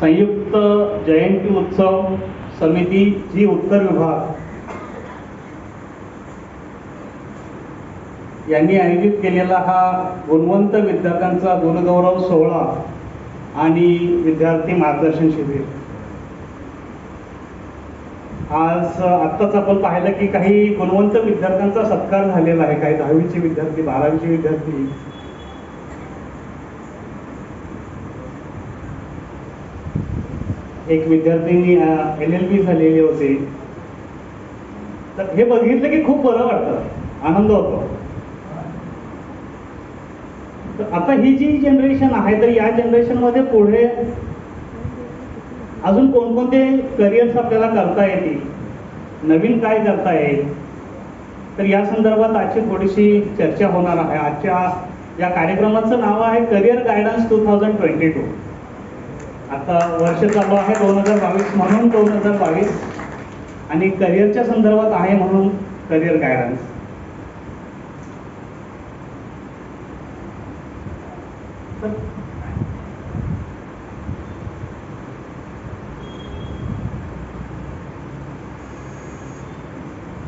संयुक्त जयंती उत्सव समिती जी उत्तर विभाग यांनी आयोजित केलेला हा गुणवंत विद्यार्थ्यांचा गुणगौरव सोहळा आणि विद्यार्थी मार्गदर्शन शिबिर. आज आत्ताच आपण पाहिलं की काही गुणवंत विद्यार्थ्यांचा सत्कार झालेला आहे. काही 10वीचे विद्यार्थी, 12वीचे विद्यार्थी, एक विद्यार्थिनी LLB झालेली होती. तर हे बघितलं की खूप बरं वाटतं, आनंद होतो. तर आता ही जी जनरेशन आहे, तर या जनरेशनमध्ये पुढे अजून कोणकोणते करिअर्स आपल्याला करता येतील, नवीन काय करता येईल, तर या संदर्भात आजची थोडीशी चर्चा होणार आहे. आजच्या या कार्यक्रमाचं नाव आहे करिअर गायडन्स 2022. आता वर्ष चालू आहे 2022 म्हणून 2022 आणि करिअरच्या संदर्भात आहे म्हणून करिअर गायडन्स.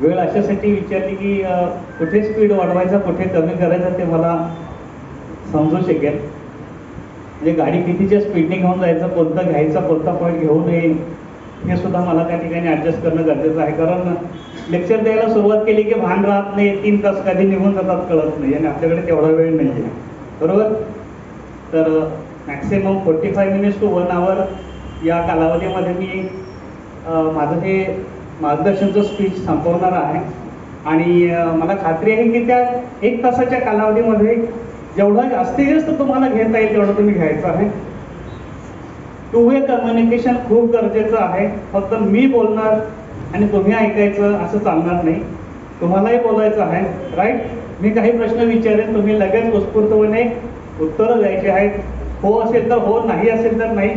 वेळ अशासाठी विचारली की कुठे स्पीड वाढवायचा, कुठे कमी करायचा ते मला समजू शकेल. म्हणजे गाडी कितीच्या स्पीडने घेऊन जायचं, कोणतं घ्यायचं, कोणता पॉईंट घेऊ नये, हे सुद्धा मला त्या ठिकाणी ॲडजस्ट करणं गरजेचं आहे. कारण लेक्चर द्यायला सुरुवात केली की भान राहत नाही, 3 तास कधी निघून जातात कळत नाही आणि आपल्याकडे तेवढा वेळ नाही आहे, बरोबर. तर मॅक्सिमम 45 मिनिट्स टू 1 आवर या कालावधीमध्ये मी माझं हे मार्गदर्शनचं स्पीच संपवणार आहे. आणि मला खात्री आहे की त्या 1 तासाच्या कालावधीमध्ये जेवढं जास्तीत जास्त तुम्हाला घेता येईल तेवढं तुम्ही घ्यायचं आहे. 2 वे कम्युनिकेशन खूप गरजेचं आहे. फक्त मी बोलणार आणि तुम्ही ऐकायचं असं चालणार नाही, तुम्हालाही बोलायचं आहे, राईट. मी काही प्रश्न विचारेन, तुम्ही लगेच उत्स्फूर्तपणे उत्तरं द्यायची आहेत. हो असेल तर हो, नाही असेल तर नाही.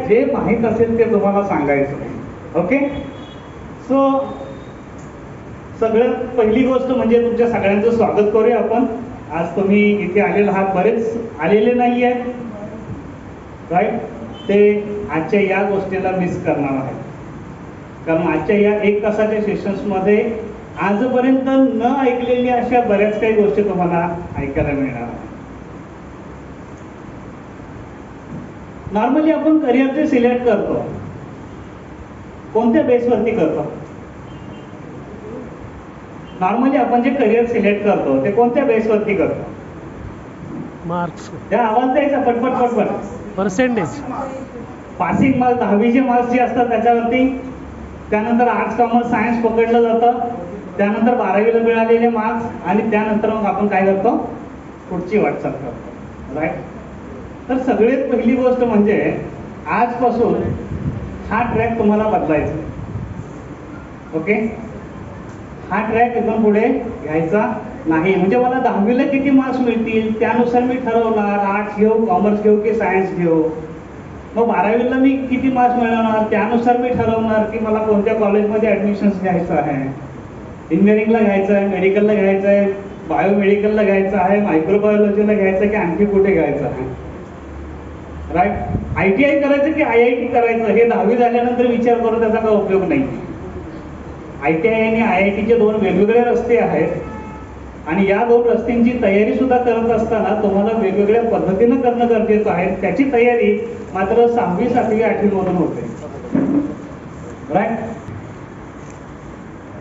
जे माहीत असेल ते तुम्हाला सांगायचं आहे. ओके. सो सगळ्यात पहिली गोष्ट म्हणजे तुमच्या सगळ्यांचं स्वागत करूया आपण. आज तुम्ही इथे आलेला आहात, बरेच आलेले नाही आहेत, राईट. ते आजच्या या गोष्टीला मिस करणार आहेत. कारण आजच्या या 1 तासाच्या सेशन्समध्ये आजपर्यंत न ऐकलेल्या अशा बऱ्याच काही गोष्टी तुम्हाला ऐकायला मिळणार आहेत. नॉर्मली आपण करिअर जे सिलेक्ट करतो कोणत्या बेसवरती करतो? नॉर्मली आपण जे करिअर सिलेक्ट करतो ते कोणत्या बेसवरती करतो? मार्क्स. त्या आवाज द्यायचा पटपट. पर्सेंटेज. पासिंग मार्क्स, 10वीचे मार्क्स जे असतात त्याच्यावरती. त्यानंतर आर्ट्स, कॉमर्स, सायन्स पकडलं जातं. त्यानंतर 12वीला मिळालेले मार्क्स आणि त्यानंतर मग आपण काय करतो? पुढची वाटचाल करतो, राईट. तर सगळ्यात पहिली गोष्ट म्हणजे आजपासून हा ट्रॅक तुम्हाला बदलायचा. ओके. हा ट्रॅक इथून पुढे घ्यायचा नाही. म्हणजे मला 10वीला किती मार्क्स मिळतील त्यानुसार मी ठरवणार, आर्ट्स घेऊ, कॉमर्स घेऊ की सायन्स घेऊ. मग 12वीला मी किती मार्क्स मिळवणार त्यानुसार मी ठरवणार की मला कोणत्या कॉलेजमध्ये ॲडमिशन्स घ्यायचं आहे. इंजिनिअरिंगला घ्यायचं आहे, मेडिकलला घ्यायचं आहे, बायोमेडिकलला घ्यायचं आहे, मायक्रोबायोलॉजीला घ्यायचं आहे की आणखी कुठे घ्यायचं आहे, राईट. ITI करायचं की IIT करायचं हे 10वी झाल्यानंतर विचार करून त्याचा काही उपयोग नाही. ITI आणि IITचे 2 वेगवेगळे रस्ते आहेत आणि या 2 रस्त्यांची तयारी सुद्धा करत असताना तुम्हाला वेगवेगळ्या पद्धतीनं करणं गरजेचं आहे. त्याची तयारी मात्र 6वी, 7वी, 8वी मधून होते, राईट.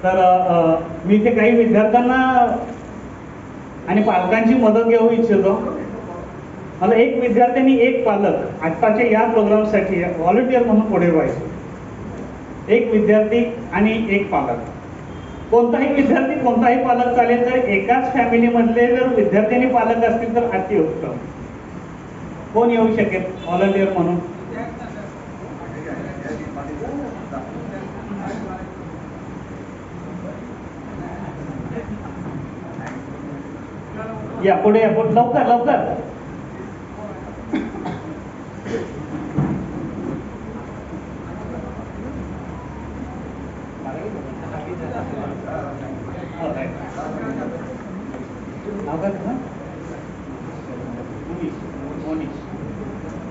तर मी इथे काही विद्यार्थ्यांना आणि पालकांची मदत घेऊ इच्छितो. मला एक विद्यार्थ्यांनी, एक पालक आत्ताच्या या प्रोग्रामसाठी व्हॉलंटियर म्हणून पुढे व्हायचे. एक विद्यार्थी आणि एक पालक. कोणताही विद्यार्थी, कोणताही पालक चालेल. तर एकाच फॅमिलीमधले जर विद्यार्थी आणि पालक असतील तर अतिउत्तम. कोण येऊ शकेल व्हॉलंटियर म्हणून? या पुढे लवकर.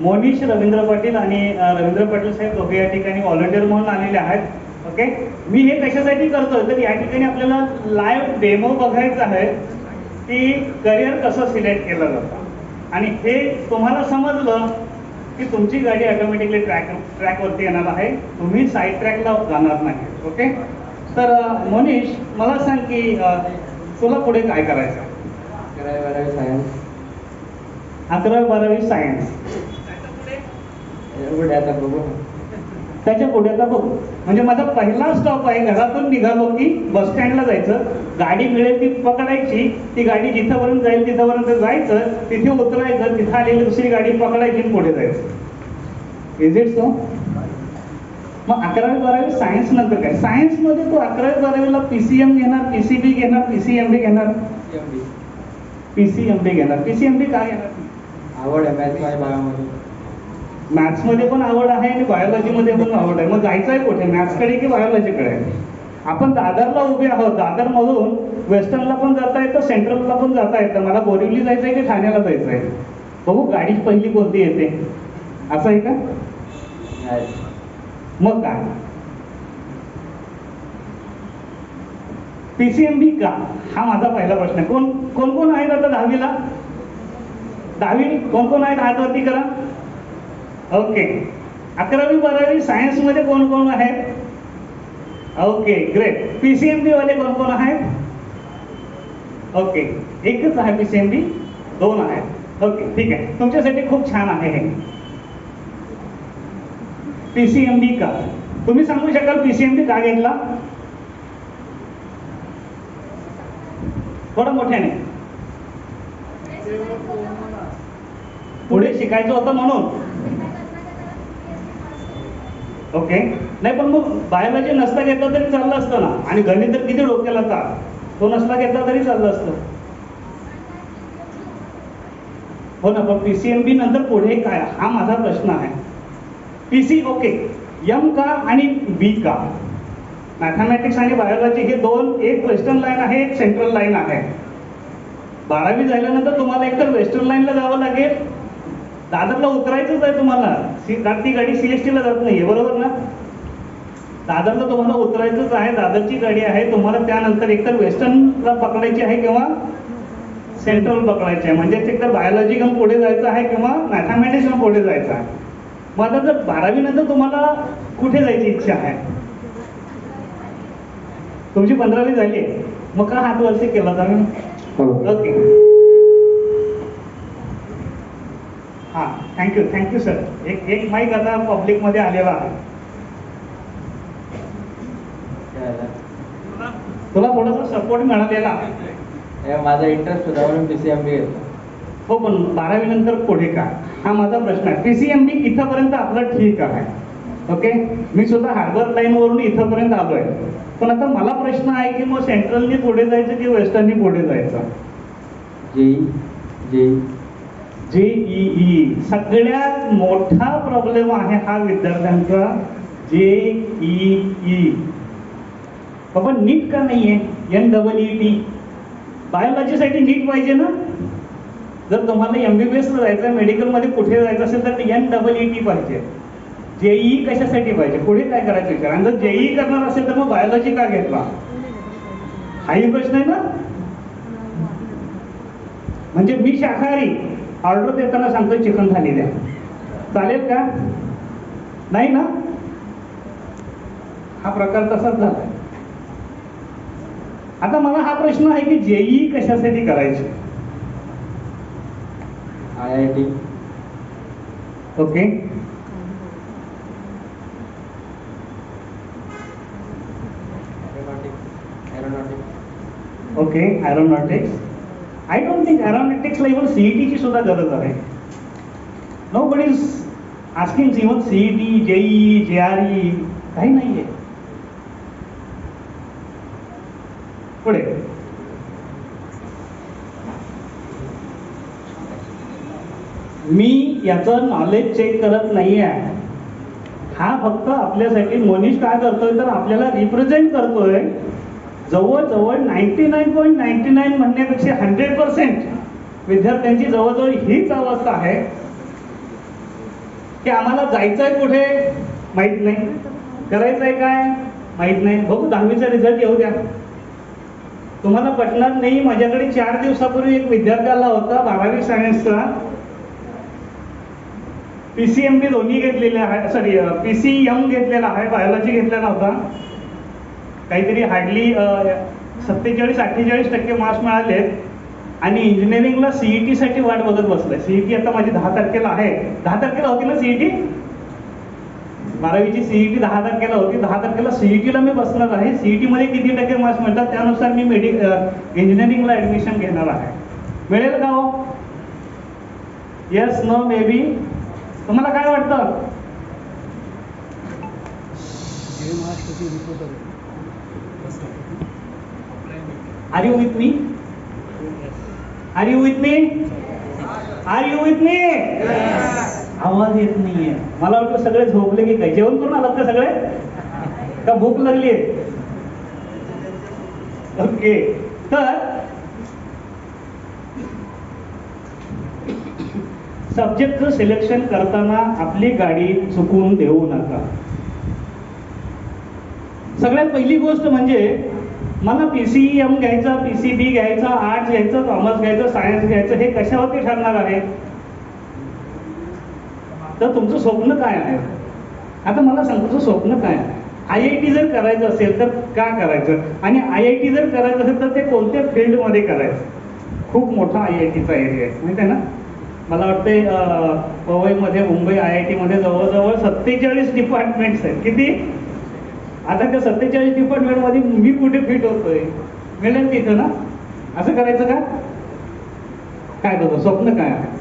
मोनिश रवींद्र पाटील आणि रवींद्र पाटील साहेब दोघे या ठिकाणी व्हॉलंटियर म्हणून आलेले आहेत. ओके, मी हे कशासाठी करतोय तर या ठिकाणी आपल्याला लाईव्ह डेमो बघायचं आहे की करिअर कसं सिलेक्ट केलं जातं आणि हे तुम्हाला समजलं की तुमची गाडी ऑटोमॅटिकली ट्रॅकवरती येणार आहे, तुम्ही साईड ट्रॅकला जाणार नाही. ओके, तर मोनिश मला सांग की तुला पुढे काय करायचं? 11वी सायन्स. 11वी सायन्स. पुढे आता बघू. त्याच्या पुढे आता बघू. म्हणजे माझा पहिला स्टॉप आहे, घरातून निघालो की बस स्टँडला जायचं, गाडी मिळेल ती पकडायची, ती गाडी जिथपर्यंत जाईल तिथपर्यंत जायचं, तिथे उतरायचं, तिथे आलेली दुसरी गाडी पकडायची आणि पुढे जायचं. Is it so? मग 11वी 12वी सायन्स नंतर काय? सायन्स मध्ये तू 11वी 12वीला PCM घेणार, PCB घेणार, PCMB घेणार? PCMB घेणार. PCMB काय घेणार? आवड आहे मॅथ्स आणि बायोमध्ये. मॅथ्स मध्ये पण आवड आहे आणि बायोलॉजी मध्ये पण आवड आहे. मग जायचं आहे कुठे, मॅथ्सकडे की बायोलॉजीकडे? आपण दादरला उभे आहोत, दादर मधून वेस्टर्नला पण जाता येतं, सेंट्रलला पण जाता येतं. मला बोरिवली जायचं आहे की ठाण्याला जायचं आहे? बघू गाडी पहिली कोणती येते, असं आहे का? मग काय PCMB का, हा माझा पहिला प्रश्न आहे. कोण कोण कोण आहेत आता 10वीला? 10वी कोण कोण आहेत, हात वरती करा. ओके, 11वी 12वी सायन्स मध्ये कोण कोण आहेत? Okay, great. PCMB वाले कोण कोण आहेत? ओके, एकच आहे PCMB, 2 आहेत. ओके, ठीक आहे, तुमच्यासाठी खूप छान आहे हे. PCMB का, तुम्ही सांगू शकाल PCMB का घेतला? थोडं मोठ्याने. पुढे शिकायचं होतं म्हणून. ओके, नाही पण मग बायोलॉजी नसता घेतला तरी चाललं असतं ना, आणि गणित तर किती डोक्याला का, तो नसला घेतला तरी चाललं असतं. हो ना, पण PCMB नंतर पुढे काय, हा माझा प्रश्न आहे. ओके, M का आणि B का? मॅथमॅटिक्स आणि बायोलॉजी हे दोन, एक वेस्टर्न लाईन आहे, एक सेंट्रल लाईन आहे. 12वी झाल्यानंतर तुम्हाला एकतर वेस्टर्न लाईनला जावं लागेल, दादरला उतरायचंच आहे तुम्हाला. ती गाडी CST ला जात नाहीये, बरोबर ना? दादरला तुम्हाला उतरायचंच आहे, दादरची गाडी आहे. तुम्हाला त्यानंतर एकतर वेस्टर्नला पकडायची आहे किंवा सेंट्रल पकडायची आहे. म्हणजे एकतर बायोलॉजी घेऊन पुढे जायचं आहे किंवा मॅथमॅटिक्स घेऊन पुढे जायचं आहे. मग आता जर 12वी नंतर तुम्हाला कुठे जायची इच्छा आहे? तुमची 15वी झाली आहे, मग का हात वरती केला तुम्ही? ओके, हा, थँक्यू सर. एक माईक आता पब्लिक मध्ये आलेला आहे. तुला थोडासा सपोर्ट मिळालेला आहे. माझा इंटरेस्ट होता म्हणून PCMB घेतला. हो, पण 12वी नंतर पुढे का, हा माझा प्रश्न आहे. PCMB इथंपर्यंत आपलं ठीक आहे. ओके, मी सुद्धा हार्बर लाईन वरून इथंपर्यंत आलोय. पण आता मला प्रश्न आहे की मग सेंट्रलनी पुढे जायचं की वेस्टर्ननी पुढे जायचं? JEE सगळ्यात मोठा प्रॉब्लेम आहे हा विद्यार्थ्यांचा. JEE बाबा, नीट का नाहीये? NEET. बायोलॉजीसाठी नीट पाहिजे ना. जर तुम्हाला MBBS ला जायचं, मेडिकल मध्ये कुठे जायचं असेल तर NEET पाहिजे. JEE कशासाठी पाहिजे? पुढे काय करायचं विचार. आणि जर JEE करणार असेल तर मग बायोलॉजी का घेतला, हाही प्रश्न आहे ना. म्हणजे मी शाकाहारी, ऑर्डर देताना सांगतो चिकन थाली द्या, चालेल का? नाही ना. हा प्रकार तसाच झालाय. आता मला हा प्रश्न आहे की JEE कशासाठी करायची? IIT. Okay, okay, aeronautics. I don't think एरोनॉटिक्सला इव्हन CET ची सुद्धा गरज आहे. Nobody is asking even CET, JEE, JRE, काही नाहीये. पुढे मी याचं नॉलेज चेक करत नाहीये. हा फक्त आपल्यासाठी मोनिश काय करतोय तर आपल्याला रिप्रेझेंट करतोय. जवळजवळ 99.99 म्हणण्यापेक्षा 100% विद्यार्थ्यांची जवळजवळ हीच अवस्था आहे की आम्हाला जायचंय कुठे माहित नाही, करायचंय काय माहित नाही. बघू 10वीचा रिझल्ट येऊ द्या. तुम्हाला पटणार नाही, माझ्याकडे 4 दिवसापूर्वी एक विद्यार्थी आला होता 12वी सायन्सचा. PCMB दोन्ही घेतलेले आहे, सॉरी PCM घेतलेला आहे, बायोलॉजी घेतलेला होता. काहीतरी हार्डली 47-48% मार्क्स मिळाले आणि इंजिनिअरिंगला CET साठी वाट बघत बसलाय. CET आता माझी 10 तारखेला आहे. 10 तारखेला होती ना CET, 12वीची CET 10 तारखेला होती. 10 तारखेला CET ला मी बसणार आहे. CET मध्ये किती टक्के मार्क्स मिळतात त्यानुसार मी इंजिनिअरिंगला ऍडमिशन घेणार आहे. मिळेल का हो? Yes, no, may be? तुम्हाला काय वाटतं? Are you with me? Are you with me? Are you with me? आवाज येत नाहीये. मला वाटतं सगळे झोपले की काय? जेवण करून आलात का सगळे? का भूक लागली आहे? ओके, तर सब्जेक्टचं सिलेक्शन करताना आपली गाडी चुकवून देऊ नका. सगळ्यात पहिली गोष्ट म्हणजे मला PCM घ्यायचा, PCB घ्यायचा, आर्ट्स घ्यायचं, कॉमर्स घ्यायचं, सायन्स घ्यायचं, हे कशावरती ठरणार आहे? तर तुमचं स्वप्न काय आहे? आता मला सांग, तुझं स्वप्न काय आहे? IIT जर करायचं असेल तर का करायचं, आणि IIT जर करायचं असेल तर ते कोणत्या फील्डमध्ये करायचं? खूप मोठा IITचा एरिया आहे, माहिती आहे ना. मला वाटते पवईमध्ये, मुंबई IIT मध्ये जवळजवळ 47 डिपार्टमेंट्स आहेत. किती? आता त्या 47 डिपार्टमेंट मध्ये मी कुठे फिट होतोय? मिळेल तिथं ना. असं करायचं का? काय तुझं स्वप्न काय आहे?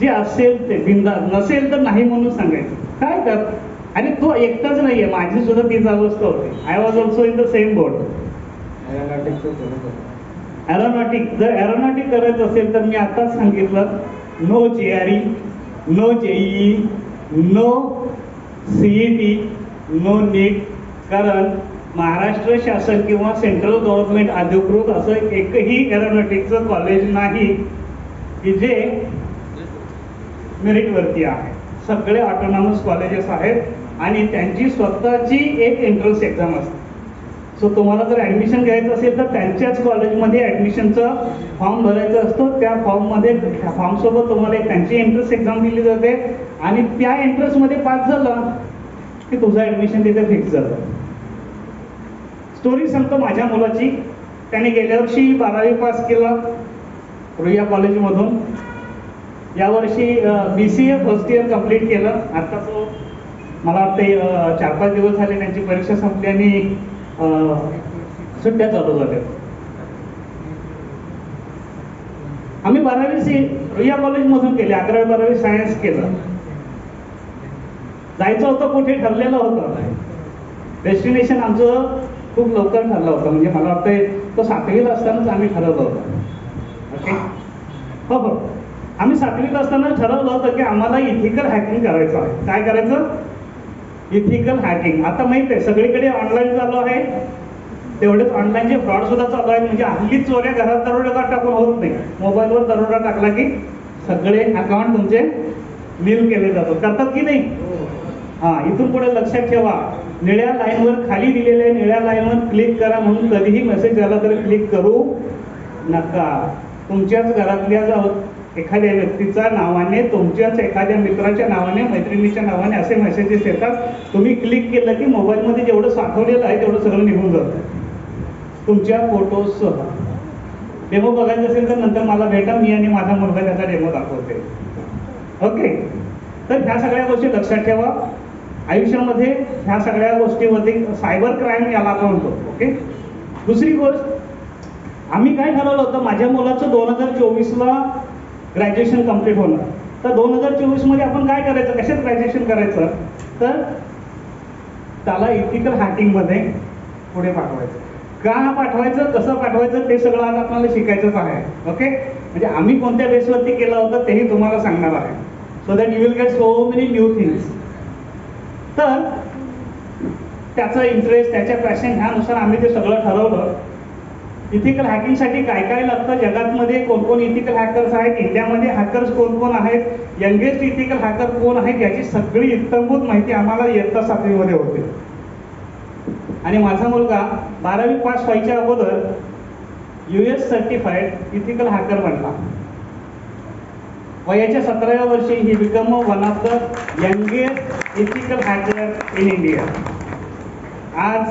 जे असेल ते बिंदास, नसेल तर नाही म्हणून सांगायचं. काय कर, आणि तो एकटाच नाहीये, माझी सुद्धा तीच अवस्था होती. I was also in the same boat. Aeronautic, जर एरोनॉटिक करायचं असेल तर मी आताच सांगितलं, no GRE, no JEE, no CET, no NEET. कारण महाराष्ट्र शासन किंवा सेंट्रल गव्हर्नमेंट अधिकृत असं एकही एरोनॉटिकचं कॉलेज नाही की जे मेरिटवरती आहे. सगळे ऑटोनॉमस कॉलेजेस आहेत आणि त्यांची स्वतःची एक एंट्रन्स एक्झाम असते. सो तुम्हाला जर ॲडमिशन घ्यायचं असेल तर त्यांच्याच कॉलेजमध्ये ॲडमिशनचं फॉर्म भरायचं असतं. त्या फॉर्मसोबत तुम्हाला एक त्यांची एंट्रन्स एक्झाम दिली जाते आणि त्या एंट्रन्समध्ये पास झालं की तुझं ॲडमिशन तिथे फिक्स झालं. स्टोरी सांगतो माझ्या मुलाची. त्याने गेल्या वर्षी 12वी पास केलं रुईया कॉलेजमधून. यावर्षी BCA फर्स्ट इयर कंप्लीट केलं. आता तो मला वाटते 4-5 दिवस झाले त्यांची परीक्षा संपली आणि सुट्ट्या चालू झाल्या. आम्ही 12वी रुईया कॉलेजमधून केली. 11वी-12वी सायन्स केलं. जायचं होतं कुठे ठरलेलं होतं. डेस्टिनेशन आमचं खूप लवकर ठरलं होतं. म्हणजे मला वाटतं तो 7वीला असतानाच आम्ही ठरवलं होतं. ओके, हो, आम्ही 7वीत असताना ठरवलं होतं की आम्हाला इथिकल हॅकिंग करायचं आहे. काय करायचं? Ethical hacking. आता माहित आहे सगळीकडे ऑनलाईन चालू आहे, तेवढेच ऑनलाईनचे फ्रॉड सुद्धा चालू आहेत. म्हणजे हल्ली चोऱ्या घरात दरोडा टाकून होत नाही. मोबाईलवर दरोडा टाकला की सगळे अकाउंट तुमचे नील केले जातात. करतात की नाही? हां, इथून पुढे लक्षात ठेवा, निळ्या लाईनवर खाली दिलेल्या निळ्या लाईनवर क्लिक करा म्हणून कधीही मेसेज आला तर क्लिक करू नका. तुमच्याच घरातल्या एखाद्या व्यक्तीच्या नावाने, तुमच्याच एखाद्या मित्राच्या नावाने, मैत्रिणीच्या नावाने असे मेसेजेस येतात. तुम्ही क्लिक केलं की मोबाईलमध्ये जेवढं साठवलेलं आहे तेवढं सगळं निघून जातं तुमच्या फोटोसह. डेमो बघायचं असेल तर नंतर मला भेटा, मी आणि माझा मुलगा त्याचा डेमो दाखवते. ओके, तर ह्या सगळ्या गोष्टी लक्षात ठेवा. आयुष्यामध्ये ह्या सगळ्या गोष्टीमध्ये सायबर क्राईम याला आपण म्हणतो. ओके, दुसरी गोष्ट, आम्ही काय ठरवलं होतं, माझ्या मुलाचं 2024ला ग्रॅज्युएशन कंप्लीट होणार. तर 2024 मध्ये आपण काय करायचं, कशात ग्रॅज्युएशन करायचं, तर त्याला इथिकल हॅकिंगमध्ये पुढे पाठवायचं. का पाठवायचं, कसं पाठवायचं ते सगळं आज आपल्याला शिकायचंच आहे. ओके, म्हणजे आम्ही कोणत्या बेसवरती केलं होतं तेही तुम्हाला सांगणार आहे. So that you will get so many new things. तर त्याचा इंटरेस्ट, त्याच्या पॅशन ह्यानुसार आम्ही ते सगळं ठरवलं. इथिकल हॅकिंगसाठी काय काय लागतं, जगातमध्ये कोण कोण इथिकल हॅकर्स आहेत, इंडियामध्ये हॅकर्स कोण कोण आहेत, यंगेस्ट इथिकल हॅकर कोण आहेत, याची सगळी इत्तमभूत माहिती आम्हाला इयत्ता 7वी मध्ये होते. आणि माझा मुलगा 12वी पास व्हायच्या अगोदर US सर्टिफाईड इथिकल हॅकर बनला. वयाच्या 17व्या वर्षी he become one of the youngest ethical hacker in India. आज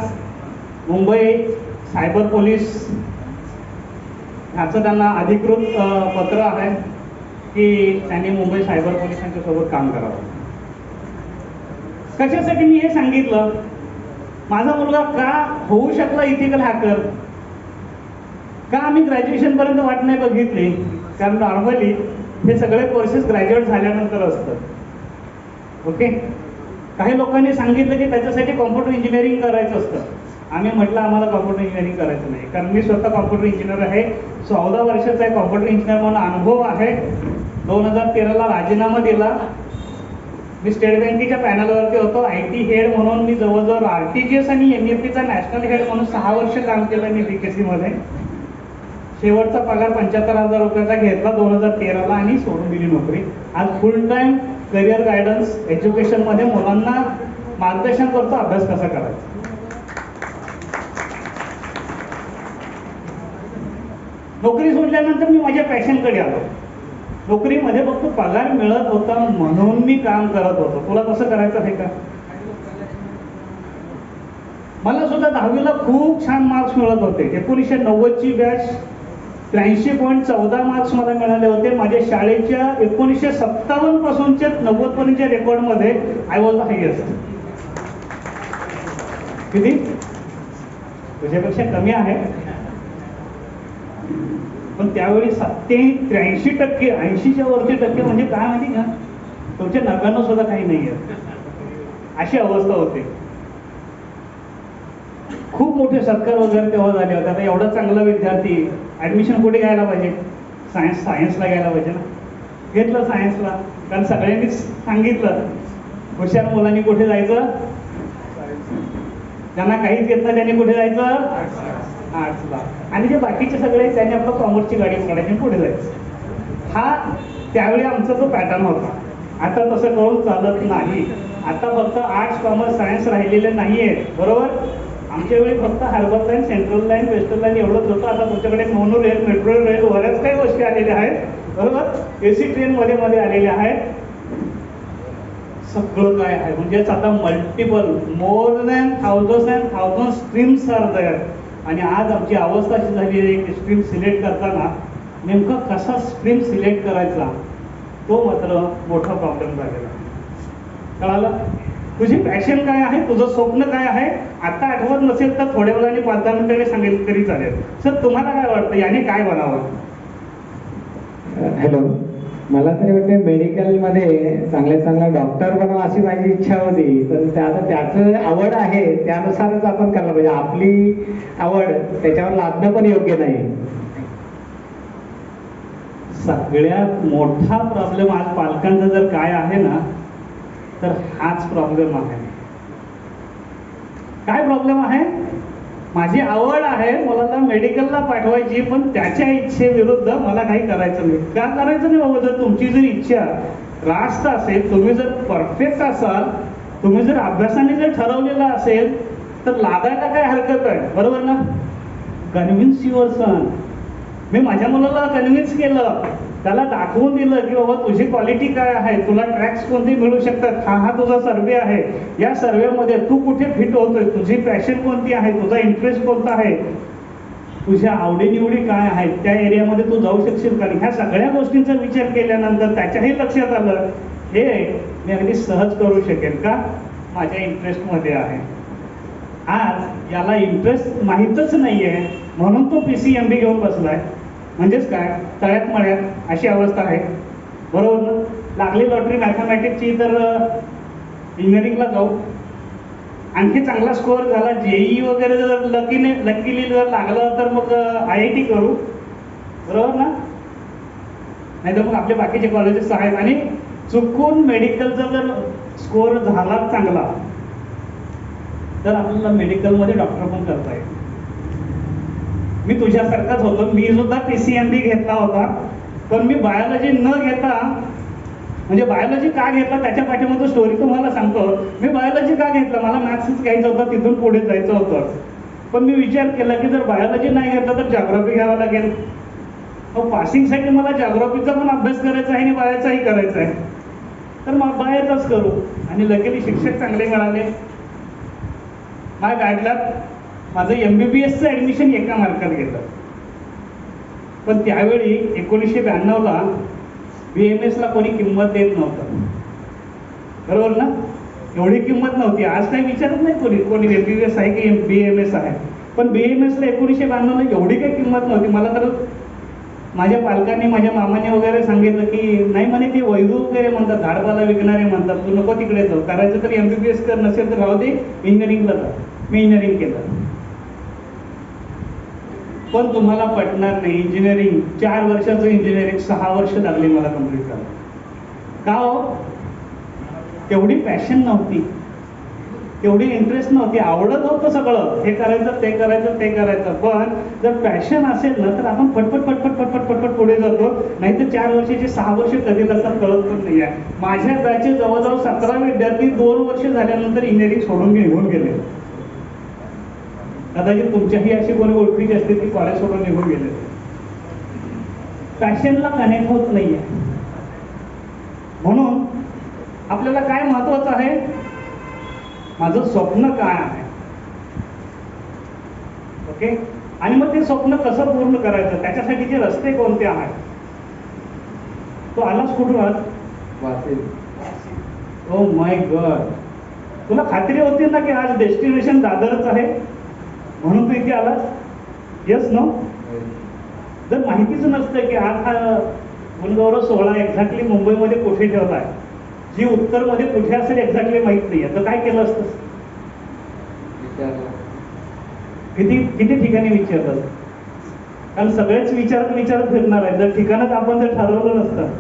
मुंबई सायबर पोलीस ह्याचं त्यांना अधिकृत पत्र आहे की त्यांनी मुंबई सायबर पोलिसांच्या सोबत काम करावं. कशासाठी मी हे सांगितलं, माझा मुलगा का होऊ शकला इथिकल हॅकर, का आम्ही ग्रॅज्युएशन पर्यंत वाट नाही बघितली, कारण नॉर्मली हे सगळे कोर्सेस ग्रॅज्युएट झाल्यानंतर असतं. ओके, काही लोकांनी सांगितलं की त्याच्यासाठी कॉम्प्युटर इंजिनिअरिंग करायचं असतं. आम्ही म्हटलं आम्हाला कॉम्प्युटर इंजिनिअरिंग करायचं नाही, कारण मी स्वतः कॉम्प्युटर इंजिनियर आहे. 14 वर्षाचा आहे कॉम्प्युटर इंजिनियर म्हणून अनुभव आहे. 2013ला राजीनामा दिला. मी स्टेट बँकेच्या पॅनलवरती होतो. IT हेड म्हणून मी जवळजवळ RTGS आणि NEFTचा नॅशनल हेड म्हणून 6 वर्ष काम केलं मी BKC मध्ये. शेवटचा पगार 75,000 रुपयाचा घेतला 2013ला आणि सोडून दिली नोकरी. आज फुल टाइम करिअर गायडन्स एज्युकेशनमध्ये मुलांना मार्गदर्शन करतो, अभ्यास कसा करायचा. नोकरी सोडल्यानंतर मी माझ्या पॅशनकडे आलो. नोकरीमध्ये फक्त पगार मिळत होता म्हणून मी काम करत होतो. तुला तसं करायचं आहे का? मला सुद्धा 10वीला खूप छान मार्क्स मिळत होते. 1990ची बॅच 83.14 मार्क्स मला मिळाले होते. माझ्या शाळेच्या 1957 पासूनच्या 90 पर्यंतच्या रेकॉर्डमध्ये आय वॉज द हायेस्ट. किती? तुझ्यापेक्षा कमी आहे, पण त्यावेळी 83% 80च्या वरचे टक्के म्हणजे काय माहिती का, तुमच्या नव्याण्णव सुद्धा काही नाही आहे, अशी अवस्था होती. खूप मोठे सत्कार वगैरे तेव्हा झाले होते. आता एवढा चांगला विद्यार्थी ऍडमिशन कुठे घ्यायला पाहिजे? सायन्सला घ्यायला पाहिजे ना. घेतलं सायन्सला, कारण सगळ्यांनीच सांगितलं हुशार मुलांनी कुठे जायचं, ज्यांना काहीच येत नाही त्यांनी कुठे जायचं, आर्ट्सला. आणि जे बाकीचे सगळे त्यांनी आपलं कॉमर्सची गाडी काढायची पुढे जायचं. हा त्यावेळी आमचा तो पॅटर्न होता. आता तसं करून चालत नाही. आता फक्त आर्ट्स कॉमर्स सायन्स राहिलेले नाहीये, बरोबर. आमच्या वेळी फक्त harbour line, central line, western line एवढंच होतं. आता तुमच्याकडे मोनो रेल, मेट्रो रेल, बऱ्याच काही गोष्टी आलेल्या आहेत, बरोबर. AC ट्रेन मध्ये मध्ये आलेल्या आहेत. सगळं काय आहे म्हणजेच आता multiple more than 1000 streams are there. आणि आज आमची अवस्था अशी झाली आहे की स्ट्रीम सिलेक्ट करताना नेमका कसा स्ट्रीम सिलेक्ट करायचा तो मात्र मोठा प्रॉब्लेम झालेला. कळालं? तुझी पॅशन काय आहे, तुझं स्वप्न काय आहे, आता आठवत नसेल तर थोड्या वेळाने 5-10 मिनिटांनी सांगितलं तरी चालेल. सर तुम्हाला काय वाटतं याने काय बनावं? हॅलो, मला तरी वाटते मेडिकलमध्ये चांगला डॉक्टर बनावं अशी माझी इच्छा होती. पण आता त्याचं आवड आहे त्यानुसारच आपण करायला पाहिजे. आपली आवड त्याच्यावर लादणं पण योग्य नाही. सगळ्यात मोठा प्रॉब्लेम आज पालकांचा जर काय आहे ना, तर हाच प्रॉब्लेम आहे. काय प्रॉब्लेम आहे? माझी आवड आहे मुलाला मेडिकलला पाठवायची, पण त्याच्या इच्छेविरुद्ध मला काही करायचं नाही. का करायचं नाही बाबा? जर तुमची जर इच्छा रास्त असेल, तुम्ही जर परफेक्ट असाल, तुम्ही जर अभ्यासाने जर ठरवलेलं असेल, तर लागायला काय हरकत आहे, बरोबर ना. Convince your son. मी माझ्या मुलाला कन्व्हिन्स केलं, त्याला दाखवून दिलं की बाबा तुझी क्वालिटी काय आहे, तुला ट्रॅक्स कोणते मिळू शकतात, हा तुझा सर्वे आहे. या सर्वेमध्ये तू कुठे फिट होतोय, तुझी पॅशन कोणती आहे, तुझा इंटरेस्ट कोणता आहे, तुझ्या आवडीनिवडी काय आहेत, त्या एरियामध्ये तू जाऊ शकशील का. ह्या सगळ्या गोष्टींचा विचार केल्यानंतर त्याच्याही लक्षात आलं हे मी अगदी सहज करू शकेल का, माझ्या इंटरेस्टमध्ये आहे. आज याला इंटरेस्ट माहीतच नाहीये म्हणून तो PCMB घेऊन बसलाय. म्हणजेच काय, तळ्यात मळ्यात अशी अवस्था आहे, बरोबर ना. लागली लॉटरी मॅथमॅटिक्सची तर इंजिनिअरिंगला जाऊ, आणखी चांगला स्कोअर झाला, JEE वगैरे जर लकीली जर लागलं तर मग IIT करू, बरोबर ना. नाही तर मग आपले बाकीचे कॉलेजेस आहेत. आणि चुकून मेडिकलचा जर स्कोअर झाला चांगला तर आपल्याला मेडिकलमध्ये डॉक्टर पण करता येईल. मी तुझ्यासारखाच होतो, मी सुद्धा PCMB घेतला होता, पण मी बायोलॉजी न घेता, म्हणजे बायोलॉजी का घेतला त्याच्या पाठीमागं स्टोरी तुम्हाला सांगतो. मी बायोलॉजी का घेतला, मला मॅथ्सच घ्यायचं होतं, तिथून पुढे जायचं होतं. पण मी विचार केला की जर बायोलॉजी नाही घेतलं तर जॉग्राफी घ्यावं लागेल. पासिंगसाठी मला जॉग्राफीचा पण अभ्यास करायचा आहे आणि बायोचाही करायचा आहे, तर मग बायोचाच करू. आणि लकीली शिक्षक चांगले मिळाले. माझ्या गाडल्यात माझं MBBSचं ॲडमिशन एका मार्कात घेतलं. पण त्यावेळी 1992ला BMSला कोणी किंमत देत नव्हतं, बरोबर ना? एवढी किंमत नव्हती. आज काही विचारत नाही कोणी MBBS आहे की BMS आहे. पण BMSला 1992ला एवढी काही किंमत नव्हती. मला तर माझ्या पालकांनी, माझ्या मामाने वगैरे सांगितलं की नाही म्हणे, ते वैदू वगैरे म्हणतात, झाडपाला विकणारे म्हणतात, तू नको तिकडे जाऊ, करायचं तर MBBS कर, नसेल तर राहू दे, इंजिनिअरिंगला जा. मी इंजिनिअरिंग केलं. पण तुम्हाला पटणार नाही, इंजिनिअरिंग 4 वर्षाचं इंजिनिअरिंग 6 वर्ष लागली मला कम्प्लीट करायला. का हो? तेवढी पॅशन नव्हती, तेवढी इंटरेस्ट नव्हती. आवडत होतं सगळं, हे करायचं ते करायचं ते करायचं. पण जर पॅशन असेल ना तर आपण पटपट पटपट पटपट पटपट पुढे जातो. नाही तर 4 वर्षाचे 6 वर्ष कधी जातात कळत पण नाही आहे. माझ्या बॅचचे जवळजवळ 17 विद्यार्थी 2 वर्ष झाल्यानंतर इंजिनिअरिंग सोडून निघून गेले. कदाचित तुमच्याही अशी कोणी ओळखीची असते की कॉलेज सोडून निघून गेले. पॅशनला कनेक्ट होत नाहीये. म्हणून आपल्याला काय महत्वाचं आहे, माझं स्वप्न काय आहे, ओके. आणि मग ते स्वप्न कसं पूर्ण करायचं, त्याच्यासाठीचे रस्ते कोणते आहेत. तो आलाच कुठून आज? वासेल. ओ माय गॉड, तुला खात्री होती ना की आज डेस्टिनेशन दादरच आहे म्हणून तू इथे आलास? Yes no? जर माहितीच नसतं की आज हा गुणगौरव सोहळा एक्झॅक्टली मुंबईमध्ये कुठे ठेवला आहे, जी उत्तरमध्ये कुठे असेल एक्झॅक्टली माहित नाही आहे, तर काय केलं असतं? किती किती ठिकाणी विचारलं, कारण सगळेच विचारत फिरणार आहे. जर ठिकाणच आपण जर ठरवलं नसतं,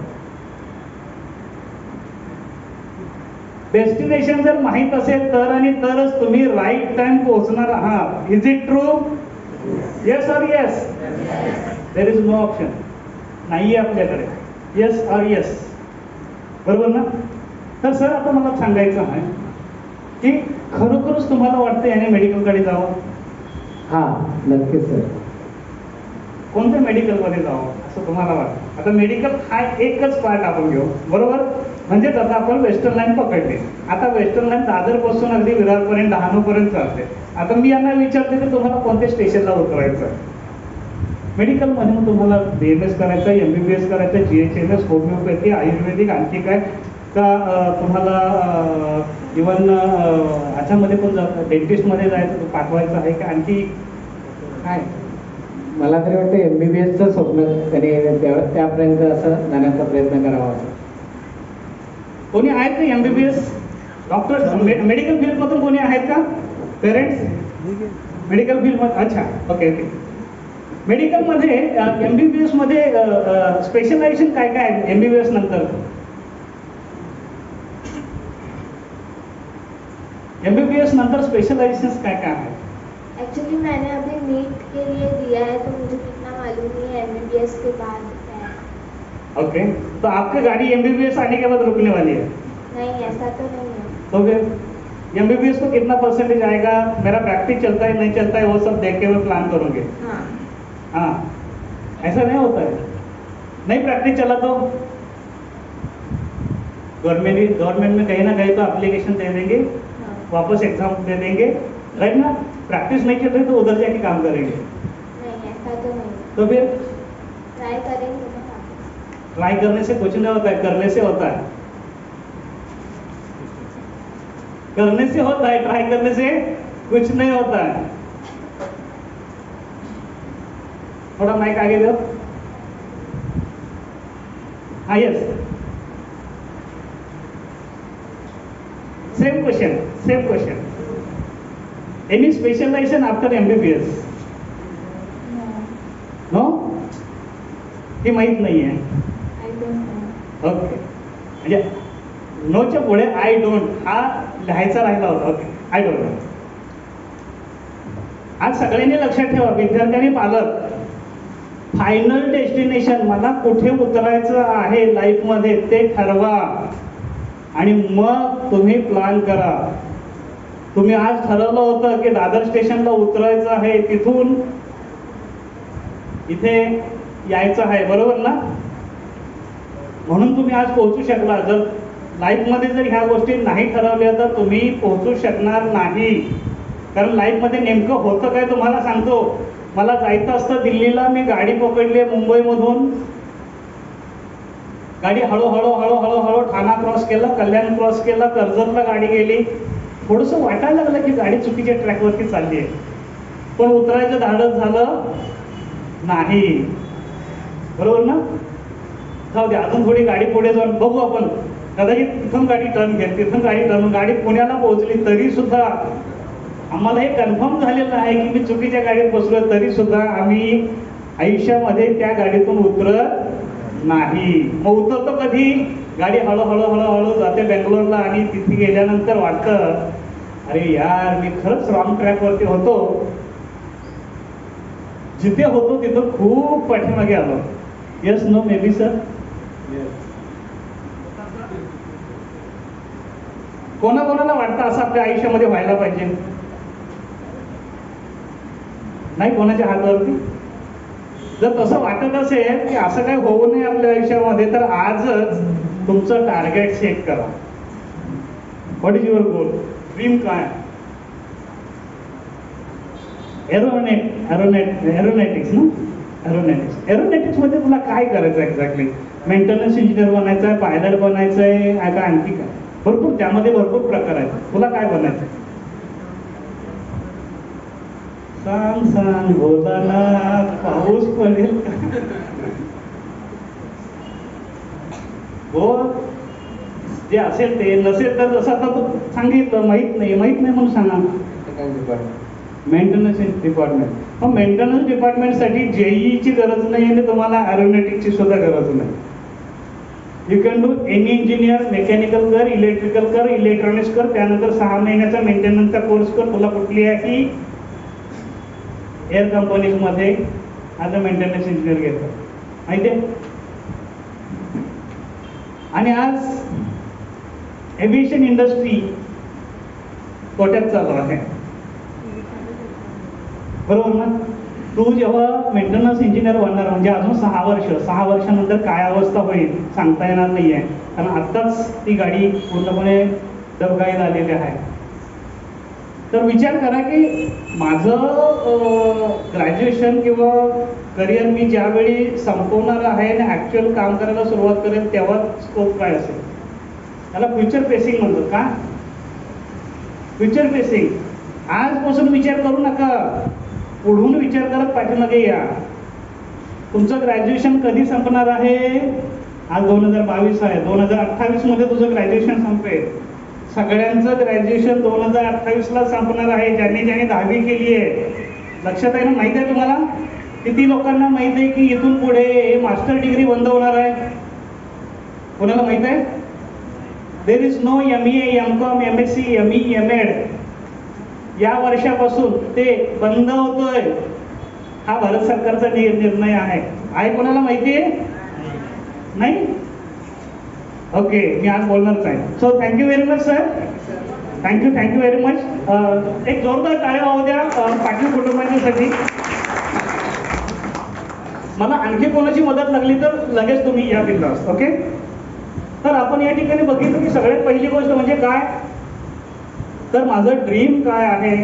डेस्टिनेशन जर माहित असेल तर, आणि तरच तुम्ही राईट टाइम पोहोचणार आहात. Is it true? Yes or yes? There is no option, नाहीये आपल्याकडे. येस ऑर येस, बरोबर ना? तर सर आता मला सांगायचं आहे की खरोखरच तुम्हाला वाटतं याने मेडिकलकडे जावं? हा, नक्कीच सर. कोणत्या मेडिकलमध्ये जावं असं तुम्हाला वाटतं? आता मेडिकल हा एकच पार्ट आपण घेऊ, बरोबर? म्हणजेच आता आपण वेस्टर्न लाईन पकडली. आता वेस्टर्न लाईन दादरपासून अगदी विरारपर्यंत, डहाणूपर्यंत चालते. आता मी यांना विचारते की तुम्हाला कोणत्या स्टेशनला उतरायचं? मेडिकलमध्ये मग तुम्हाला BMS करायचं, MBBS करायचं, GHMS, होमिओपॅथी, आयुर्वेदिक, आणखी काय का तुम्हाला इव्हन ह्याच्यामध्ये पण डेंटिस्टमध्ये जायचं, पाठवायचं आहे का आणखी काय? मला तरी वाटतं MBBSचं स्वप्न त्याने त्यापर्यंत असं जाण्याचा प्रयत्न करावा असं. कोणी आहेत का MBBS डॉक्टर मेडिकल फील्डमधून कोणी आहेत का? पेरेंट्स मेडिकल फील्डमध्ये? अच्छा, ओके ओके. मेडिकलमध्ये MBBS मध्ये स्पेशलायझेशन काय काय आहे MBBS नंतर? MBBS नंतर स्पेशलाइजेशन क्या क्या है? एक्चुअली मैंने अभी नीट के लिए दिया है, तो मुझे कितना मालूम नहीं है MBBS के बाद क्या है। ओके, तो आपकी गाड़ी MBBS आने के बाद रुकने वाली है? नहीं, ऐसा तो नहीं है। तो फिर MBBS को कितना परसेंटेज आएगा, मेरा प्रैक्टिस चलता है नहीं चलता है, वो सब देख के मैं प्लान करूँगे। हाँ, हाँ, ऐसा नहीं होता है। नहीं प्रैक्टिस चला तो गवर्नमेंट में कहीं ना कहीं तो एप्लीकेशन दे देंगे, हाँ। वापस एग्जाम दे देंगे, राइट ना? प्रैक्टिस नहीं चल रही तो उधर जाके काम करेंगे। नहीं, ऐसा तो नहीं। तो फिर ट्राई करेंगे ना वापस। ट्राई करने से कुछ नहीं होता है, करने से होता है। करने से होता है, ट्राई करने से कुछ नहीं होता है। थोड़ा माइक आगे दो। हाँ, yes, same question. Any specialisation after MBBS? No? हे माहित नाही आहे। I don't know. ओके, म्हणजे नोच्या पुढे आय डोंट हा लिहायचा राहिला होता। Okay, I don't know. आज सगळ्यांनी लक्षात ठेवा, विद्यार्थी पालक, फायनल डेस्टिनेशन मला कुठे उतरायचं आहे लाईफमध्ये ते ठरवा आणि मग तुम्ही प्लॅन करा. तुम्ही आज ठरवलं होतं की दादर स्टेशनला उतरायचं आहे, तिथून इथे यायचं आहे, बरोबर ना? म्हणून तुम्ही आज पोहोचू शकला. जर लाईफमध्ये जर ह्या गोष्टी नाही ठरवल्या तर तुम्ही पोहोचू शकणार नाही. कारण लाईफमध्ये नेमकं होतं काय तुम्हाला सांगतो. मला जायचं असतं दिल्लीला, मी गाडी पकडली मुंबईमधून, गाडी हळूहळू हळूहळू हळू ठाणा क्रॉस केलं, कल्याण क्रॉस केलं, कर्जतला गाडी गेली. थोडंसं वाटायला लागलं की गाडी चुकीच्या ट्रॅकवरती चालली आहे, पण उतरायचं धाडस झालं नाही, बरोबर ना? जाऊ दे, अजून थोडी गाडी पुढे जाऊन बघू आपण, कदाचित तिथून गाडी टर्न घेईल, तिथून गाडी टर्न, गाडी पुण्याला पोहोचली तरी सुद्धा आम्हाला हे कन्फर्म झालेलं आहे की मी चुकीच्या गाडीत बसलो, तरी सुद्धा आम्ही आयुष्यामध्ये त्या गाडीतून उतरत नाही. मग उतरतो कधी? गाडी हळूहळू हळूहळू जाते बेंगलोरला आणि तिथे गेल्यानंतर वाटतं अरे यार मी खरंच रॉंग ट्रॅकवरती होतो, जिथे होतो तिथं खूप पाठीमागे आलो. Yes no may be sir? कोणाकोणाला वाटतं असं आपल्या आयुष्यामध्ये व्हायला पाहिजे? नाही कोणाच्या हातावरती? जर तसं वाटत असेल की असं काही होऊ नये आपल्या आयुष्यामध्ये, तर आजच तुमचं टार्गेट सेट करा. What is your goal? Dream काय? एरोनॉटिक्स ना? एरोनॉटिक्स मध्ये तुला काय करायचं एक्झॅक्टली? मेंटेनन्स इंजिनियर बनायचं आहे, पायलट बनायचं आहे, का आणखी काय? भरपूर, त्यामध्ये भरपूर प्रकार आहेत. तुला काय बनायचं? सांग सांग भोलानाथ, पाऊस पडेल हो, जे असेल ते, नसेल तर जसं आता तू सांगितलं माहित नाही म्हणून सांगा. Maintenance department. मग मेंटेनन्स डिपार्टमेंटसाठी जेईची गरज नाही आणि तुम्हाला एरोनॉटिक्सची सुद्धा गरज नाही. You can do any engineer, mechanical कर, इलेक्ट्रिकल कर, इलेक्ट्रॉनिक्स कर, त्यानंतर 6 महिन्याचा मेंटेनन्सचा कोर्स कर. तुला कुठलीही एअर कंपनीजमध्ये ॲज अ मेंटेनन्स इंजिनियर घेतात, माहिती आहे? आणि आज एव्हिएशन इंडस्ट्री तोट्यात चालू आहे, बरोबर ना? तू जेव्हा मेंटेनन्स इंजिनियर बनणार म्हणजे अजून 6 वर्षानंतर काय अवस्था होईल सांगता येणार नाहीये, कारण आत्ताच ती गाडी पूर्णपणे डबघाईत आलेली आहे. तर विचार करा की माझं ग्रॅज्युएशन किंवा करिअर मी ज्यावेळी संपवणार आहे आणि ॲक्च्युअल काम करायला सुरुवात करेल तेव्हा स्कोप काय असेल. त्याला फ्युचर फेसिंग म्हणतात. का फ्युचर फेसिंग? आजपासून विचार करू नका, पुढून विचार करत पाठीमागे या. तुमचं ग्रॅज्युएशन कधी संपणार आहे? आज 2022 आहे, 2028 मध्ये तुझं ग्रॅज्युएशन संपेल. सगळ्यांचं ग्रॅज्युएशन 2028ला संपणार आहे, ज्यांनी 10वी केली आहे. लक्षात आहे ना? माहिती आहे तुम्हाला? किती लोकांना माहित आहे की इथून पुढे मास्टर डिग्री बंद होणार आहे? कोणाला माहित आहे? There is no MA, MCOM, MSc, ME, MEd. या वर्षापासून ते बंद होतोय. हा भारत सरकारचा निर्णय आहे. कोणाला माहिती आहे? नाही? ओके, मी आज बोलणारच आहे. So thank you very much sir. Thank you very much. एक जोरदार टाळ्या वाजू द्या पाटील कुटुंबांच्यासाठी. मला आणखी कोणाची मदत लागली तर लगेच तुम्ही या बिंदास. ओके, तर आपण या ठिकाणी बघितलं की सगळ्यात पहिली गोष्ट म्हणजे काय, तर माझं ड्रीम काय आहे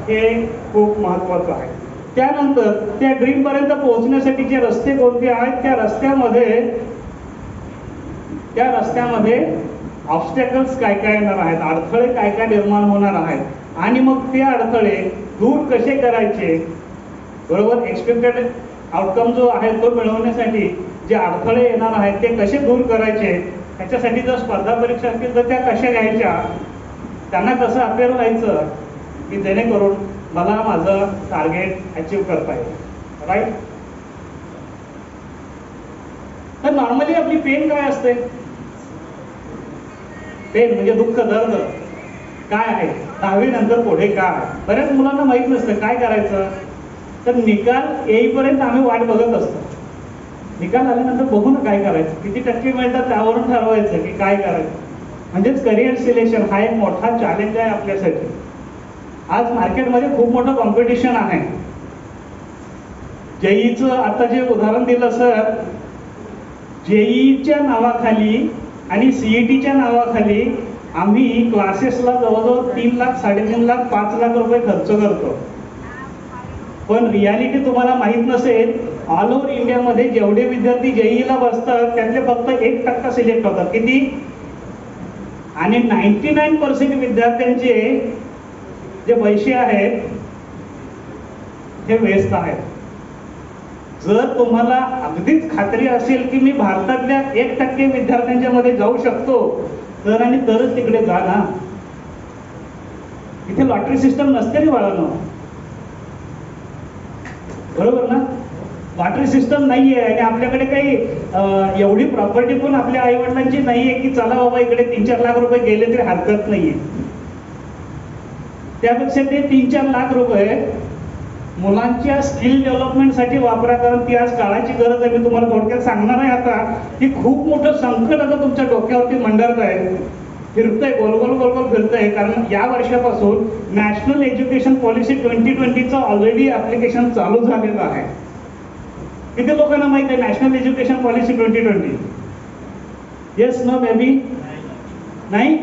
हे खूप महत्त्वाचं आहे. त्यानंतर त्या ड्रीम पर्यंत पोहोचण्यासाठीचे रस्ते कोणते आहेत, त्या रस्त्यामध्ये ऑब्स्टॅकल्स काय काय येणार आहेत, अडथळे काय काय निर्माण होणार आहेत, आणि मग ते अडथळे दूर कसे करायचे, बरोबर? एक्सपेक्टेड आउटकम जो आहे तो मिळवण्यासाठी जे अडथळे येणार आहेत ते कसे दूर करायचे, त्याच्यासाठी जर स्पर्धा परीक्षा असतील तर त्या कशा घ्यायच्या, त्यांना कसं अपेअर व्हायचं की जेणेकरून मला माझं टार्गेट अचीव करता येईल. राईट? तर नॉर्मली आपली पेन काय असते? पेन म्हणजे दुःख, दर्द. काय आहे, 10वी नंतर पुढे काय. बऱ्याच मुलांना माहीत नसतं काय करायचं. तर निकाल येईपर्यंत आम्ही वाट बघत असतो. निकाल आल्यानंतर बघू ना काय करायचं, किती टक्के मिळतात त्यावरून ठरवायचं की काय करायचं. म्हणजेच करिअर सिलेक्शन हा एक मोठा चॅलेंज आहे आपल्यासाठी. आज मार्केटमध्ये खूप मोठं कॉम्पिटिशन आहे. जेईचं आता जे उदाहरण दिलं सर, जेईच्या नावाखाली आणि सीईटीच्या नावाखाली आम्ही क्लासेसला जवळजवळ 3 लाख, 3.5 लाख, 5 लाख रुपये खर्च करतो. पण रियालिटी तुम्हाला माहित नसेल, ऑल ओव्हर इंडियामध्ये जेवढे विद्यार्थी जेईला बसतात त्यातले फक्त 1% सिलेक्ट होतात. किती? आणि 99% विद्यार्थ्यांचे जे पैसे आहेत हे वेस्ट आहेत. जर तुम्हाला अगदीच खात्री असेल की मी भारतातल्या 1% विद्यार्थ्यांच्या मध्ये जाऊ शकतो तर आणि तरच तिकडे जा ना. इथे लॉटरी सिस्टम नसते रे बाळांनो, बरोबर ना. लॉटरी सिस्टम नाहीये आणि आपल्याकडे काही एवढी प्रॉपर्टी पण आपल्या आई वडिलांची नाहीये की चला बाबा इकडे 3-4 लाख रुपये गेले तरी हरकत नाहीये. त्यापेक्षा ते 3-4 लाख रुपये मुलांच्या स्किल डेव्हलपमेंटसाठी वापरा, कारण ती आज काळाची गरज आहे. मी तुम्हाला थोडक्यात सांगणार आहे आता की खूप मोठं संकट आता तुमच्या डोक्यावरती मंडळत आहे, फिरतंय, गोलगोल गोलगोल फिरतंय. कारण या वर्षापासून नॅशनल एज्युकेशन पॉलिसी 2020चं ऑलरेडी ऍप्लिकेशन चालू झालेलं आहे. किती लोकांना माहित आहे national education policy 2020? Yes, no, may be? नाही.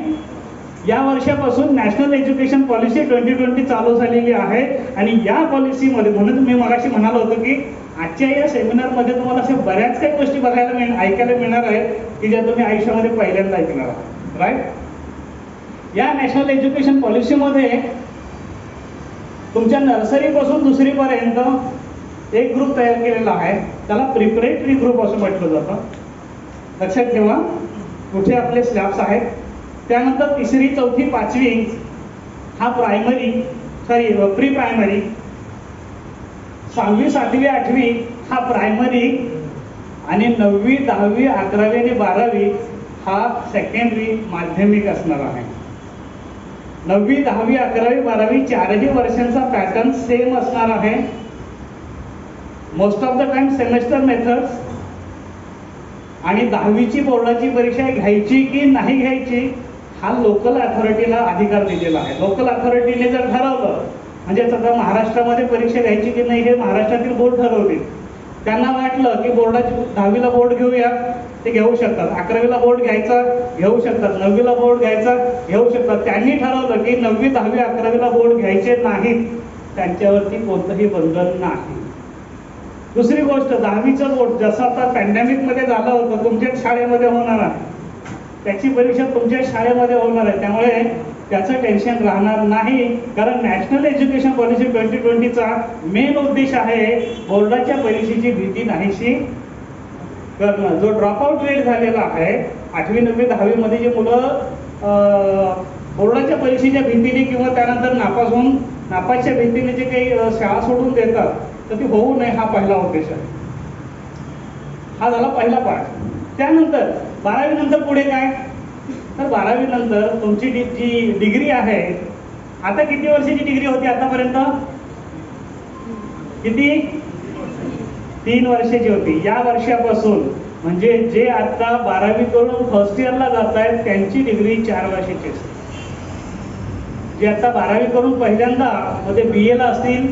या वर्षापासून नॅशनल एज्युकेशन पॉलिसी 2020 चालू झालेली आहे. आणि या पॉलिसीमध्ये, म्हणून मी मगाशी म्हणालो होतो की आजच्या या सेमिनारमध्ये तुम्हाला अशा बऱ्याच काही गोष्टी बघायला ऐकायला मिळणार आहे की ज्या तुम्ही आयुष्यामध्ये पहिल्यांदा ऐकणार आहात. राईट. या नॅशनल एज्युकेशन पॉलिसीमध्ये तुमच्या नर्सरीपासून 2री पर्यंत एक ग्रुप तयार केलेला आहे, त्याला प्रिपरेटरी ग्रुप असं म्हटलं जातं. लक्षात ठेवा कुठे आपले स्लॅब्स आहेत. त्यानंतर 3री, 4थी, 5वी हा प्री प्रायमरी, 6वी, 7वी, 8वी हा प्रायमरी आणि 9वी, 10वी, 11वी आणि 12वी हा सेकंडरी माध्यमिक असणार आहे. 9वी, 10वी, 11वी, 12वी 4ही वर्षांचा पॅटर्न सेम असणार आहे. Most of the time semester methods. आणि 10वीची बोर्डाची परीक्षा घ्यायची की नाही घ्यायची हा लोकल अथॉरिटीला अधिकार दिलेला आहे. लोकल अथॉरिटीने जर ठरवलं, म्हणजे आता महाराष्ट्रामध्ये परीक्षा घ्यायची की नाही हे महाराष्ट्रातील बोर्ड ठरवतील. त्यांना वाटलं की बोर्डाची 10वीला बोर्ड घेऊया, ते घेऊ शकतात. 11वीला बोर्ड घ्यायचा घेऊ शकतात. 9वीला बोर्ड घ्यायचा घेऊ शकतात. त्यांनी ठरवलं की 9वी, 10वी, 11वीला बोर्ड घ्यायचे नाहीत, त्यांच्यावरती कोणतंही बंधन नाही. दुसरी गोष्ट, 10वीचं बोर्ड जसं आता पॅन्डेमिक मध्ये झालं होतं तुमच्याच शाळेमध्ये होणार आहे, त्याची परीक्षा तुमच्याच शाळेमध्ये होणार आहे. त्यामुळे त्याचं टेन्शन राहणार नाही. कारण नॅशनल एज्युकेशन पॉलिसी 2020चा मेन उद्देश आहे बोर्डाच्या परीक्षेची भीती नाहीशी करणं. जो ड्रॉपआउट रेट झालेला आहे 8वी, 9वी, 10वी मध्ये जे मुलं बोर्डाच्या परीक्षेच्या भीतीने किंवा त्यानंतर नापासच्या भीतीने जे काही शाळा सोडून देतात तर ती होऊ नये, हा पहिला उद्देश आहे. हा झाला पहिला पार्ट. त्यानंतर 12वी नंतर पुढे काय, तर 12वी नंतर तुमची जी डिग्री आहे, आता किती वर्षाची डिग्री होती आतापर्यंत? किती? 3 वर्षाची होती. या वर्षापासून म्हणजे जे आता 12वी करून फर्स्ट इयरला जात आहेत त्यांची डिग्री 4 वर्षाची असते. जे आता 12वी करून पहिल्यांदा मध्ये BA ला असतील,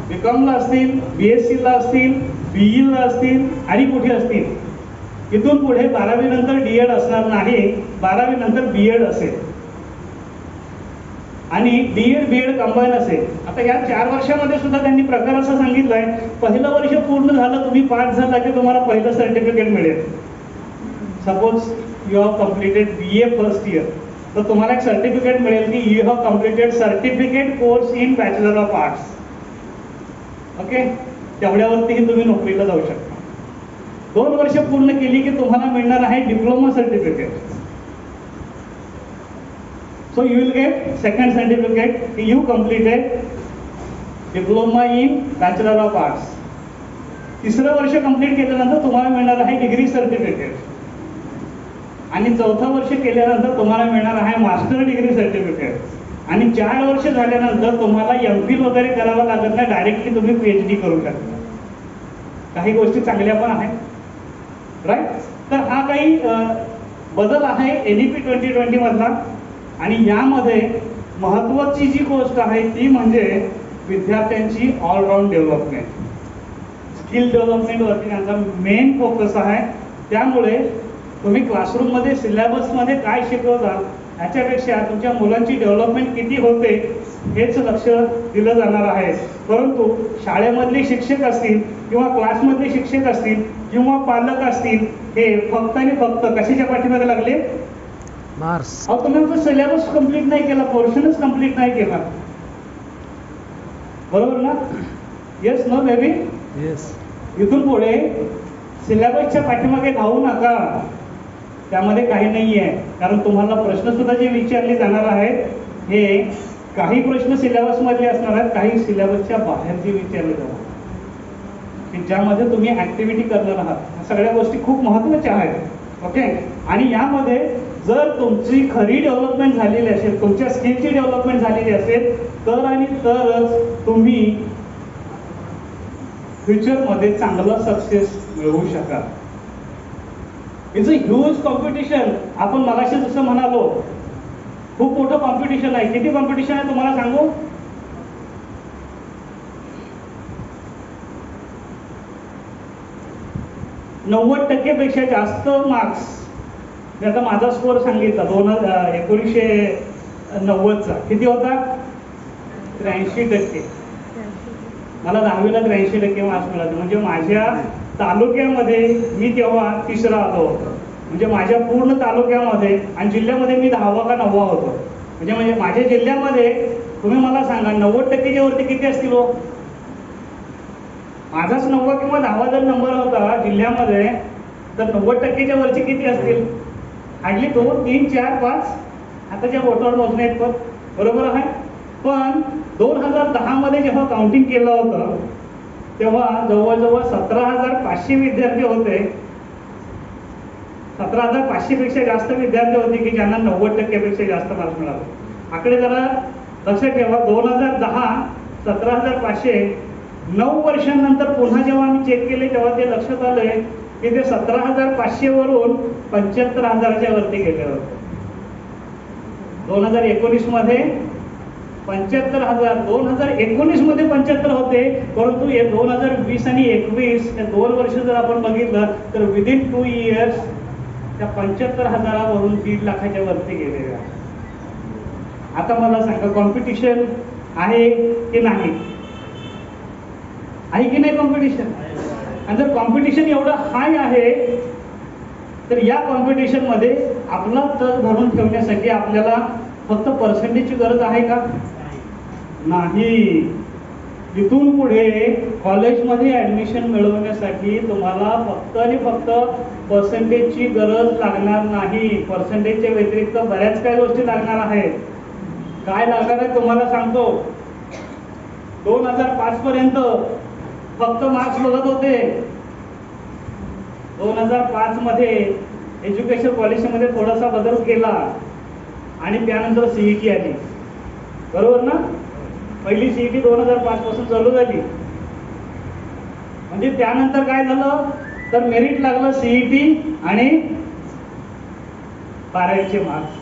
BCom ला असतील, BSc ला असतील, BE ला असतील आणि कुठे असतील, इथून पुढे 12वी नंतर D.Ed असणार नाही, 12वी नंतर B.Ed असेल आणि D.Ed B.Ed कंबाईन असेल. आता या 4 वर्षामध्ये सुद्धा त्यांनी प्रकार असं सांगितलंय, पहिलं वर्ष पूर्ण झालं, तुम्ही पास झाला की तुम्हाला पहिलं सर्टिफिकेट मिळेल. Suppose you have completed BA first year, तर तुम्हाला एक सर्टिफिकेट मिळेल की you have completed certificate course in bachelor of arts. Okay, तेवढ्यावरतीही तुम्ही नोकरीला जाऊ शकता. 2 वर्ष पूर्ण केली की तुम्हाला मिळणार आहे diploma certificate. So you will get second certificate, you completed diploma in bachelor of arts. 3रं वर्ष कंप्लीट केल्यानंतर तुम्हाला मिळणार आहे डिग्री सर्टिफिकेट आणि 4थं वर्ष केल्यानंतर तुम्हाला मिळणार आहे मास्टर डिग्री सर्टिफिकेट. आणि 4 वर्ष झाल्यानंतर तुम्हाला MPhil वगैरे करावं लागत नाही, डायरेक्टली तुम्ही PhD करू शकता. काही गोष्टी चांगल्या पण आहेत, राईट. तर हा काही बदल आहे NEP 2020 मधला. आणि यामध्ये महत्वाची जी गोष्ट आहे ती म्हणजे विद्यार्थ्यांची ऑलराऊंड डेव्हलपमेंट, स्किल डेव्हलपमेंट वरती त्यांचा मेन फोकस आहे. त्यामुळे तुम्ही क्लासरूममध्ये सिलेबसमध्ये काय शिकवता याच्यापेक्षा तुमच्या मुलांची डेव्हलपमेंट किती होते हेच लक्ष दिलं जाणार आहे. परंतु शाळेमधले शिक्षक असतील किंवा क्लासमधले शिक्षक असतील किंवा पालक असतील, हे फक्त आणि फक्त कशाच्या पाठीमागे लागले? मार्क्स. अहो, तुम्ही आमचा सिलेबस कंप्लीट नाही केला, पोर्शनच कंप्लीट नाही केला, बरोबर ना? Yes no baby? येस. इथून पुढे सिलेबसच्या पाठीमागे धावू नका, त्यामध्ये काही नाही आहे. कारण तुम्हाला प्रश्न सुद्धा जे विचारले जाणार आहेत हे काही प्रश्न सिलेबस मधले असणार आहेत, काही सिलेबसच्या बाहेरचे विचारले जाणार की ज्यामध्ये तुम्ही ऍक्टिव्हिटी करणार आहात. ह्या सगळ्या गोष्टी खूप महत्त्वाच्या आहेत. ओके. आणि यामध्ये जर तुमची खरी डेव्हलपमेंट झालेली असेल, तुमच्या स्किलची डेव्हलपमेंट झालेली असेल तर आणि तरच तुम्ही फ्युचरमध्ये चांगला सक्सेस मिळवू शकाल. It's a huge competition. आपण मगाशी जसं म्हणालो, खूप मोठं कॉम्पिटिशन आहे. किती कॉम्पिटिशन आहे तुम्हाला सांगू? %90 पेक्षा जास्त मार्क्स. मी आता माझा स्कोअर सांगितला 1990चा किती होता? 83%. मला 10वीला 83% मार्क्स मिळाले. म्हणजे माझ्या तालुक्यामध्ये मी तेव्हा 3रा आलो होतो. म्हणजे माझ्या पूर्ण तालुक्यामध्ये आणि जिल्ह्यामध्ये मी 10वा का 9वा होतो. म्हणजे माझ्या जिल्ह्यामध्ये तुम्ही मला सांगा 90%च्या वरती किती असतील हो? माझाच 9वा किंवा 10वा जर नंबर होता जिल्ह्यामध्ये तर 90%च्या वरची किती असतील? हार्डली 2, 3, 4, 5 आताच्या बोटावर मोजणे आहेत पण, बरोबर आहे. पण 2010 मध्ये जेव्हा काउंटिंग केलं होतं तेव्हा जवळजवळ 17,500 विद्यार्थी होते. 17,500 पेक्षा जास्त विद्यार्थी होते की ज्यांना 90% पेक्षा जास्त मार्क्स मिळाले. आकडे जरा लक्षात ठेवा. 2010 17,500. 9 वर्षांनंतर पुन्हा जेव्हा आम्ही चेक केले तेव्हा ते लक्षात आलंय की ते 17,500 वरून 75,000च्या वरती गेले होते. 2019 मध्ये 75,000. 2019 मध्ये 75 होते. परंतु हे 2020 आणि 21 हे 2 वर्ष जर आपण बघितलं तर विदिन 2 इयर्स त्या 75,000वरून 1.5 लाखाच्या वरती गेलेले आहे. आता मला सांगा, कॉम्पिटिशन आहे की नाही? आहे की नाही कॉम्पिटिशन? आणि जर कॉम्पिटिशन एवढं हाय आहे तर या कॉम्पिटिशन मध्ये आपला तग धरून ठेवण्यासाठी आपल्याला फक्त पर्सेंटेजची गरज आहे का? नाही. इथून पुढे कॉलेजमध्ये ऍडमिशन मिळवण्यासाठी तुम्हाला फक्त आणि फक्त पर्सेंटेजची गरज लागणार नाही. पर्सेंटेजच्या व्यतिरिक्त बऱ्याच काही गोष्टी लागणार आहेत. काय लागणार आहे तुम्हाला सांगतो. 2005 पर्यंत फक्त मार्क्स बघत होते. 2005 मध्ये एज्युकेशन पॉलिसीमध्ये थोडासा बदल केला आणि त्यानंतर CET आली, बरोबर ना? पहिली CET 2005 पासून चालू झाली. म्हणजे त्यानंतर काय झालं तर मेरिट लागलं CET आणि 12वीचे मार्क्स.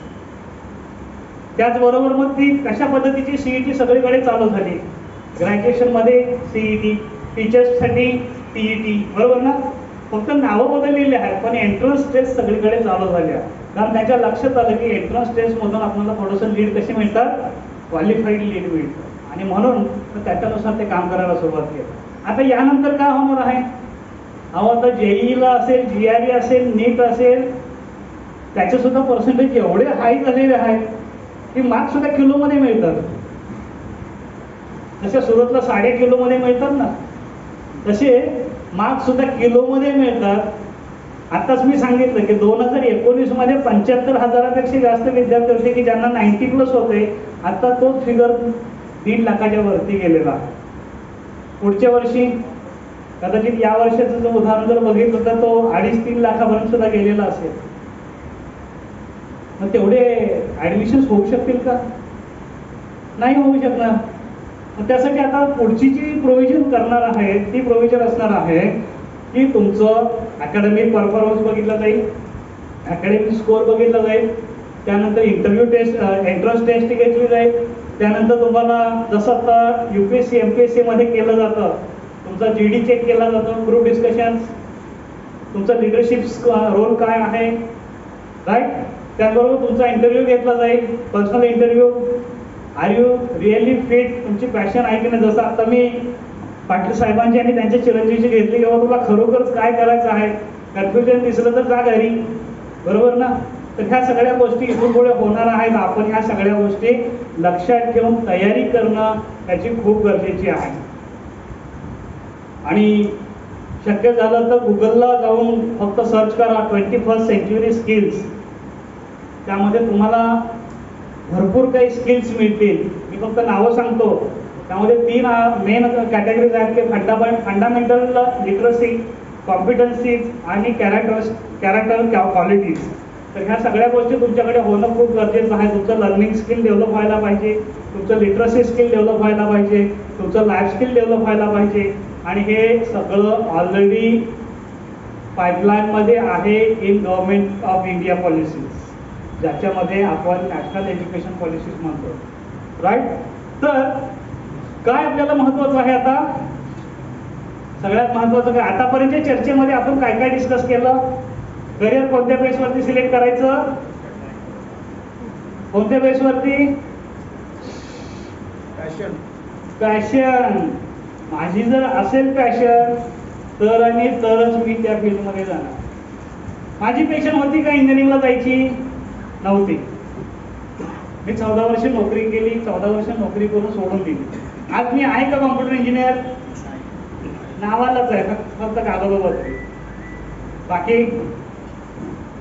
त्याचबरोबर मग ती कशा पद्धतीची CET सगळीकडे चालू झाली. ग्रॅज्युएशन मध्ये CET, टीचर्ससाठी TET, बरोबर ना? फक्त नावं बदललेली आहेत पण एंट्रन्स टेस्ट सगळीकडे चालू झाल्या. कारण त्याच्या लक्षात आलं की एंट्रन्स टेस्ट मधून आपल्याला थोडंसं लीड कशी मिळतात? क्वालिफाईड लीड मिळतं. आणि म्हणून त्याच्यानुसार ते काम करायला सुरुवात केली. आता यानंतर काय होणार आहे? अहो, आता JEEला असेल, GRE असेल, नीट असेल, त्याचे सुद्धा पर्सेंटेज एवढे हाय झालेले आहेत की मार्क्स सुद्धा किलोमध्ये मिळतात. जसे सुरतला 1.5 किलोमध्ये मिळतात ना, तसे मार्क्स सुद्धा किलोमध्ये मिळतात. आताच मी सांगितलं की 2019 मध्ये 75,000पेक्षा जास्त विद्यार्थी होते की ज्यांना 90+ होते. आता तोच फिगर 1.5 लाखाच्या वरती गेलेला. पुढच्या वर्षी कदाचित या वर्षाचं जर उदाहरण जर बघितलं तर तो 2.5-3 लाखापर्यंत सुद्धा गेलेला असेल. मग तेवढे ऍडमिशन होऊ शकतील का? नाही होऊ शकणार. मग त्यासाठी आता पुढची जी प्रोव्हिजन करणार आहे ती प्रोव्हिजन असणार आहे की तुमचं अकॅडमिक परफॉर्मन्स बघितलं जाईल, अकॅडमिक स्कोअर बघितलं जाईल, त्यानंतर इंटरव्ह्यू टेस्ट, एंट्रन्स टेस्ट घेतली जाईल, त्यानंतर तुम्हाला जसं आता UPSC MPSC मध्ये केलं जातं तुमचा GD चेक केला जातो, ग्रुप डिस्कशन्स, तुमचा लिडरशिप रोल काय आहे, राईट. त्याचबरोबर तुमचा इंटरव्ह्यू घेतला जाईल, personal interview. Are you really fit, तुमची पॅशन आहे की नाही. जसं आता मी पाटील साहेबांची आणि त्यांच्या चिरंजीवची घेतली किंवा तुला खरोखरच काय करायचं आहे, कन्फ्युजन दिसलं तर जा घरी, बरोबर ना. तर ह्या सगळ्या गोष्टी इथून पुढे होणार आहेत. आपण ह्या सगळ्या गोष्टी लक्षात ठेवून तयारी करणं त्याची खूप गरजेची आहे. आणि शक्य झालं तर गुगलला जाऊन फक्त सर्च करा 21st century स्किल्स. त्यामध्ये तुम्हाला भरपूर काही स्किल्स मिळतील. मी फक्त नावं सांगतो. त्यामध्ये 3 मेन कॅटेगरीज आहेत की फंडामेंटल लिटरसी, कॉम्पिटन्सीज आणि कॅरेक्टर क्वालिटीज. तर ह्या सगळ्या गोष्टी तुमच्याकडे होणं खूप गरजेचं आहे. तुमचं लर्निंग स्किल डेव्हलप व्हायला पाहिजे, तुमचं लिटरसी स्किल डेव्हलप व्हायला पाहिजे, तुमचं लाईफ स्किल डेव्हलप व्हायला पाहिजे. आणि हे सगळं ऑलरेडी पाईपलाईनमध्ये आहे in government of India policies, ज्याच्यामध्ये आपण नॅशनल एज्युकेशन पॉलिसीज म्हणतो, राईट. तर काय आपल्याला महत्वाचं आहे आता, सगळ्यात महत्वाचं काय, आतापर्यंतच्या चर्चेमध्ये आपण काय काय डिस्कस केलं. करिअर कोणत्या बेसवरती सिलेक्ट करायचं, कोणत्या बेसवरती, पॅशन. माझी जर असेल पॅशन तर आणि तरच मी त्या फील्डमध्ये जाणार. माझी पॅशन होती का इंजिनिअरिंगला जायची, नव्हती. मी 14 वर्ष नोकरी केली, 14 वर्ष नोकरी करून सोडून दिली. आज मी आहे का कॉम्प्युटर इंजिनियर, नावालाच आहे, फक्त कागदोपत्री, बाकी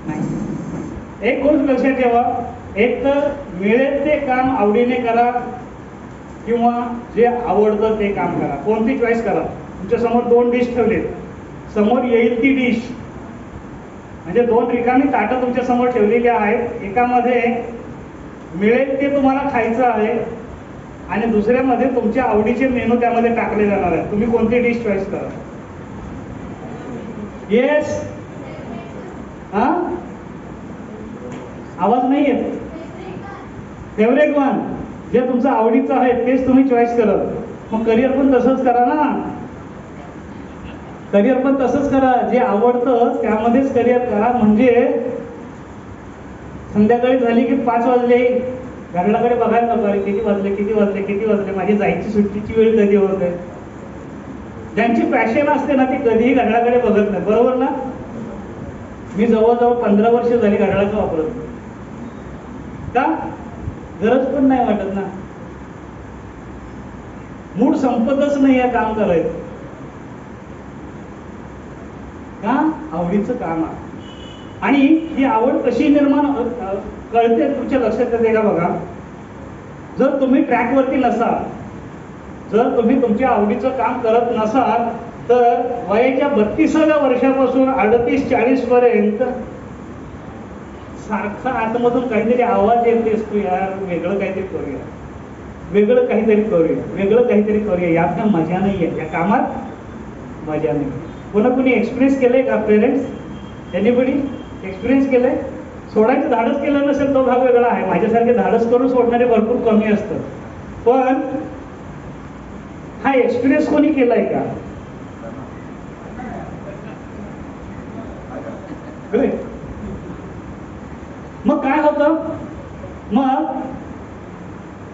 नाही. एक गोष्ट लक्षात ठेवा, एक तर मिळेल ते काम आवडीने करा किंवा जे आवडतं ते काम करा. कोणती चॉईस करा. तुमच्या समोर 2 डिश ठेवलेत, समोर येईल ती डिश, म्हणजे 2 रिकामी ताटं तुमच्या समोर ठेवलेली आहेत. एकामध्ये मिळेल ते तुम्हाला खायचं आहे आणि दुसऱ्यामध्ये तुमच्या आवडीचे मेनू त्यामध्ये टाकले जाणार आहेत. तुम्ही कोणती डिश चॉईस करा. येस, हा, आवाज नाही येत. फेवरेट वन, जे तुमचं आवडीचं आहे तेच तुम्ही चॉईस करत. मग करिअर पण तसंच करा ना, करिअर पण तसंच करा. जे आवडतं त्यामध्येच करिअर करा. म्हणजे संध्याकाळी झाली की 5 वाजले, घड्याळाकडे बघायला नको, किती वाजले किती वाजले किती वाजले, माझी जायची सुट्टीची वेळ कधी होते. ज्यांची पॅशन असते ना ती कधीही घड्याळाकडे बघत नाही, बरोबर ना. मी जवळजवळ 15 वर्ष झाली घड्याळाचं वापरत का, गरज पण नाही वाटत ना. मूड संपतच नाही आहे काम करायचं का, आवडीचं काम आहे. आणि ही आवड कशी निर्माण कळते तुमच्या लक्षात येते का बघा. जर तुम्ही ट्रॅकवरती नसाल, जर तुम्ही तुमच्या आवडीचं काम करत नसाल तर वयाच्या 32व्या वर्षापासून 38-40 पर्यंत सारखा आतमधून काहीतरी आवाज येत असतो, यार वेगळं काहीतरी करूया, वेगळं काहीतरी करूया, वेगळं काहीतरी करूया. यात ना मजा नाही आहे, या कामात मजा नाही. कोणी एक्सपिरियन्स केलंय का पेरेंट्स, एनीबडी एक्सपिरियन्स केलंय. सोडायचं धाडस केलं नसेल तो भाग वेगळा आहे, माझ्यासारखे धाडस करून सोडणारे भरपूर कमी असतं. पण हा एक्सपिरियन्स कोणी केलाय का. मग काय होतं, मग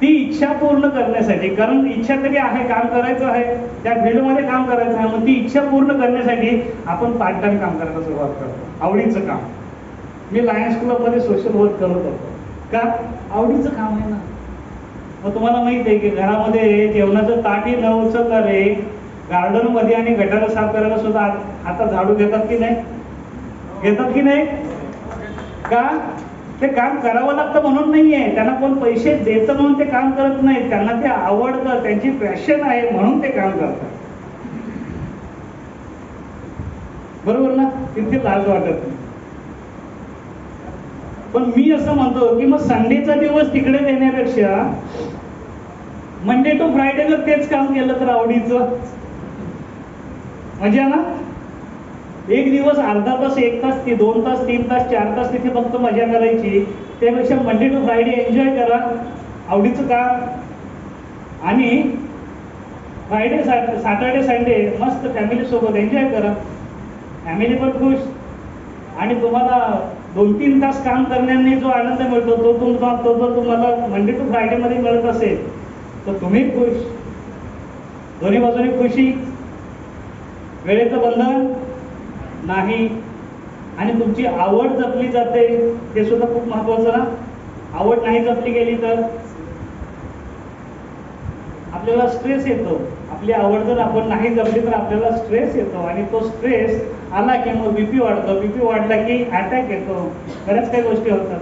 ती इच्छा पूर्ण करण्यासाठी, कारण इच्छा तरी आहे, काम करायचं आहे, त्या फील्डमध्ये काम करायचं आहे, मग ती इच्छा पूर्ण करण्यासाठी आपण पार्ट टाइम काम करायला सुरुवात करतो, आवडीचं काम. मी लायन्स क्लबमध्ये सोशल वर्क करत होतो का, आवडीचं काम आहे ना. मग तुम्हाला माहित आहे की घरामध्ये जेवणाचं ताटही न उचलता रे, गार्डनमध्ये आणि गटार साफ करायला सुद्धा आता झाडू घेतात की नाही, घेतात की नाही का. ते काम करावं लागतं म्हणून नाहीये, त्यांना कोण पैसे देतं म्हणून ते काम करत नाहीत, त्यांना ते आवडतं, त्यांची पॅशन आहे म्हणून ते काम करतात, बरोबर ना. तिथे लाज वाटत नाही. पण मी असं म्हणतो की मग संडेचा दिवस तिकडे देण्यापेक्षा मंडे टू फ्रायडे जर तेच काम केलं तर आवडीचं मजा ना. एक दिवस अर्धा तास, 1 तास, 2 तास, 3 तास, 4 तास तिथे फक्त मजा करायची, त्यापेक्षा मंडे टू फ्रायडे एन्जॉय करा आवडीचं काम. आणि फ्रायडे सॅटर्डे संडे मस्त फॅमिली सोबत एन्जॉय करा, फॅमिली पण खुश. आणि तुम्हाला 2-3 तास काम करण्याने जो आनंद मिळतो तो जर तुम्हाला मंडे टू फ्रायडे मध्ये मिळत असेल तर तुम्ही खुश, दोन्ही बाजूने खुशी. वेळेचं बंधन नाही आणि तुमची आवड जपली जाते, ते सुद्धा खूप महत्वाचं ना. आवड नाही जपली गेली तर आपल्याला स्ट्रेस येतो. आपली आवड जर आपण नाही जपली तर आपल्याला स्ट्रेस येतो आणि तो स्ट्रेस आला की मग बीपी वाढतो, बीपी वाढला की अटॅक येतो, बऱ्याच काही गोष्टी होतात,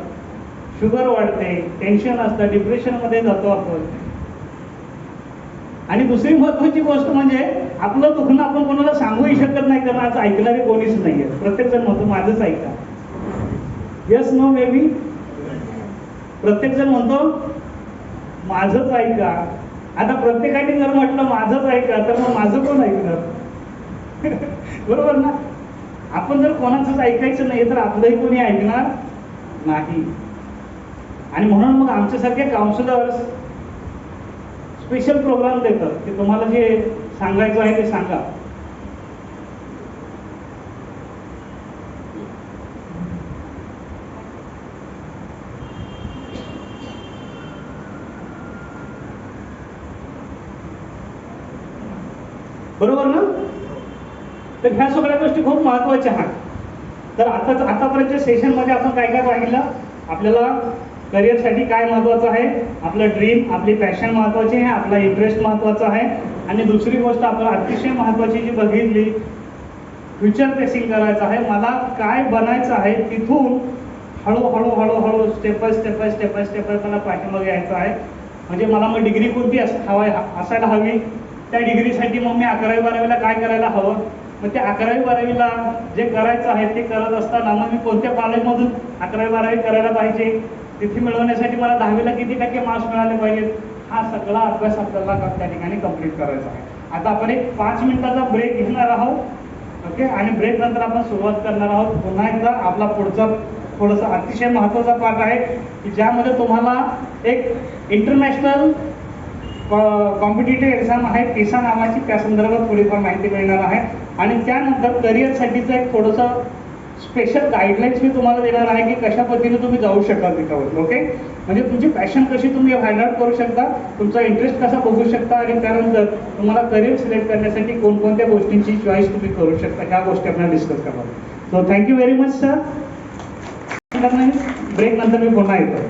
शुगर वाढते, टेन्शन असतं, डिप्रेशनमध्ये जातो आपण. आणि दुसरी महत्वाची गोष्ट म्हणजे आपलं दुखणं आपण कोणाला सांगूही शकत नाही, कारण आज ऐकणारे कोणीच नाहीये. प्रत्येक जण म्हणतो माझंच ऐका. Yes no baby. प्रत्येक जण म्हणतो माझंच ऐका. आता प्रत्येकाने जर म्हटलं माझंच ऐका तर मग माझं कोण ऐकणार? बरोबर ना. आपण जर कोणाचंच ऐकायचं नाही तर आपलंही कोणी ऐकणार नाही. आणि म्हणून मग आमच्यासारखे काउन्सिलर्स स्पेशल प्रोग्राम देतात की तुम्हाला जे सांगायचं आहे ते सांगा. बरोबर ना. तर ह्या सगळ्या गोष्टी खूप महत्वाच्या आहेत. तर आतापर्यंतच्या सेशन मध्ये आपण काय काय पाहिलं, आपल्याला करिअरसाठी काय महत्वाचं आहे, आपलं ड्रीम, आपली पॅशन महत्वाची आहे, आपला इंटरेस्ट महत्वाचा आहे. आणि दुसरी गोष्ट आपण अतिशय महत्वाची जी बघितली, फ्युचर फेसिंग करायचं आहे, मला काय बनायचं आहे, तिथून हळूहळू स्टेप बाय स्टेप मला पाठीमागे यायचं आहे. म्हणजे मला मग डिग्री कोणती असायला हवी, त्या डिग्रीसाठी मग मी 11वी-12वीला काय करायला हवं, मग त्या 11वी-12वीला जे करायचं आहे ते करत असताना मग मी कोणत्या कॉलेजमधून 11वी-12वी करायला पाहिजे, तिथे मिळवण्यासाठी मला 10वीला किती टक्के मार्क्स मिळाले पाहिजेत, हा सगळा अभ्यास आपल्याला त्या ठिकाणी कंप्लीट करायचा आहे. आता आपण एक 5 मिनिटाचा ब्रेक घेणार आहोत. ओके. आणि ब्रेक नंतर आपण सुरुवात करणार आहोत पुन्हा एकदा. आपला पुढचा थोडासा अतिशय महत्वाचा पार्ट आहे की ज्यामध्ये तुम्हाला एक इंटरनॅशनल कॉम्पिटिटिव्ह एक्झाम आहे PISA नावाची, त्या संदर्भात थोडीफार माहिती मिळणार आहे. आणि त्यानंतर करिअरसाठीचं एक थोडंसं स्पेशल गाईडलाईन्स मी तुम्हाला देणार आहे की कशा पद्धतीने तुम्ही जाऊ शकाल तिच्यावर. ओके. म्हणजे तुमची पॅशन कशी तुम्ही फाइंड आउट करू शकता, तुमचा इंटरेस्ट कसा बघू शकता आणि त्यानंतर तुम्हाला करिअर सिलेक्ट करण्यासाठी कोणकोणत्या गोष्टींची चॉईस तुम्ही करू शकता, ह्या गोष्टी आपण डिस्कस करणार. So thank you very much sir. Break नंतर मी पुन्हा येतो.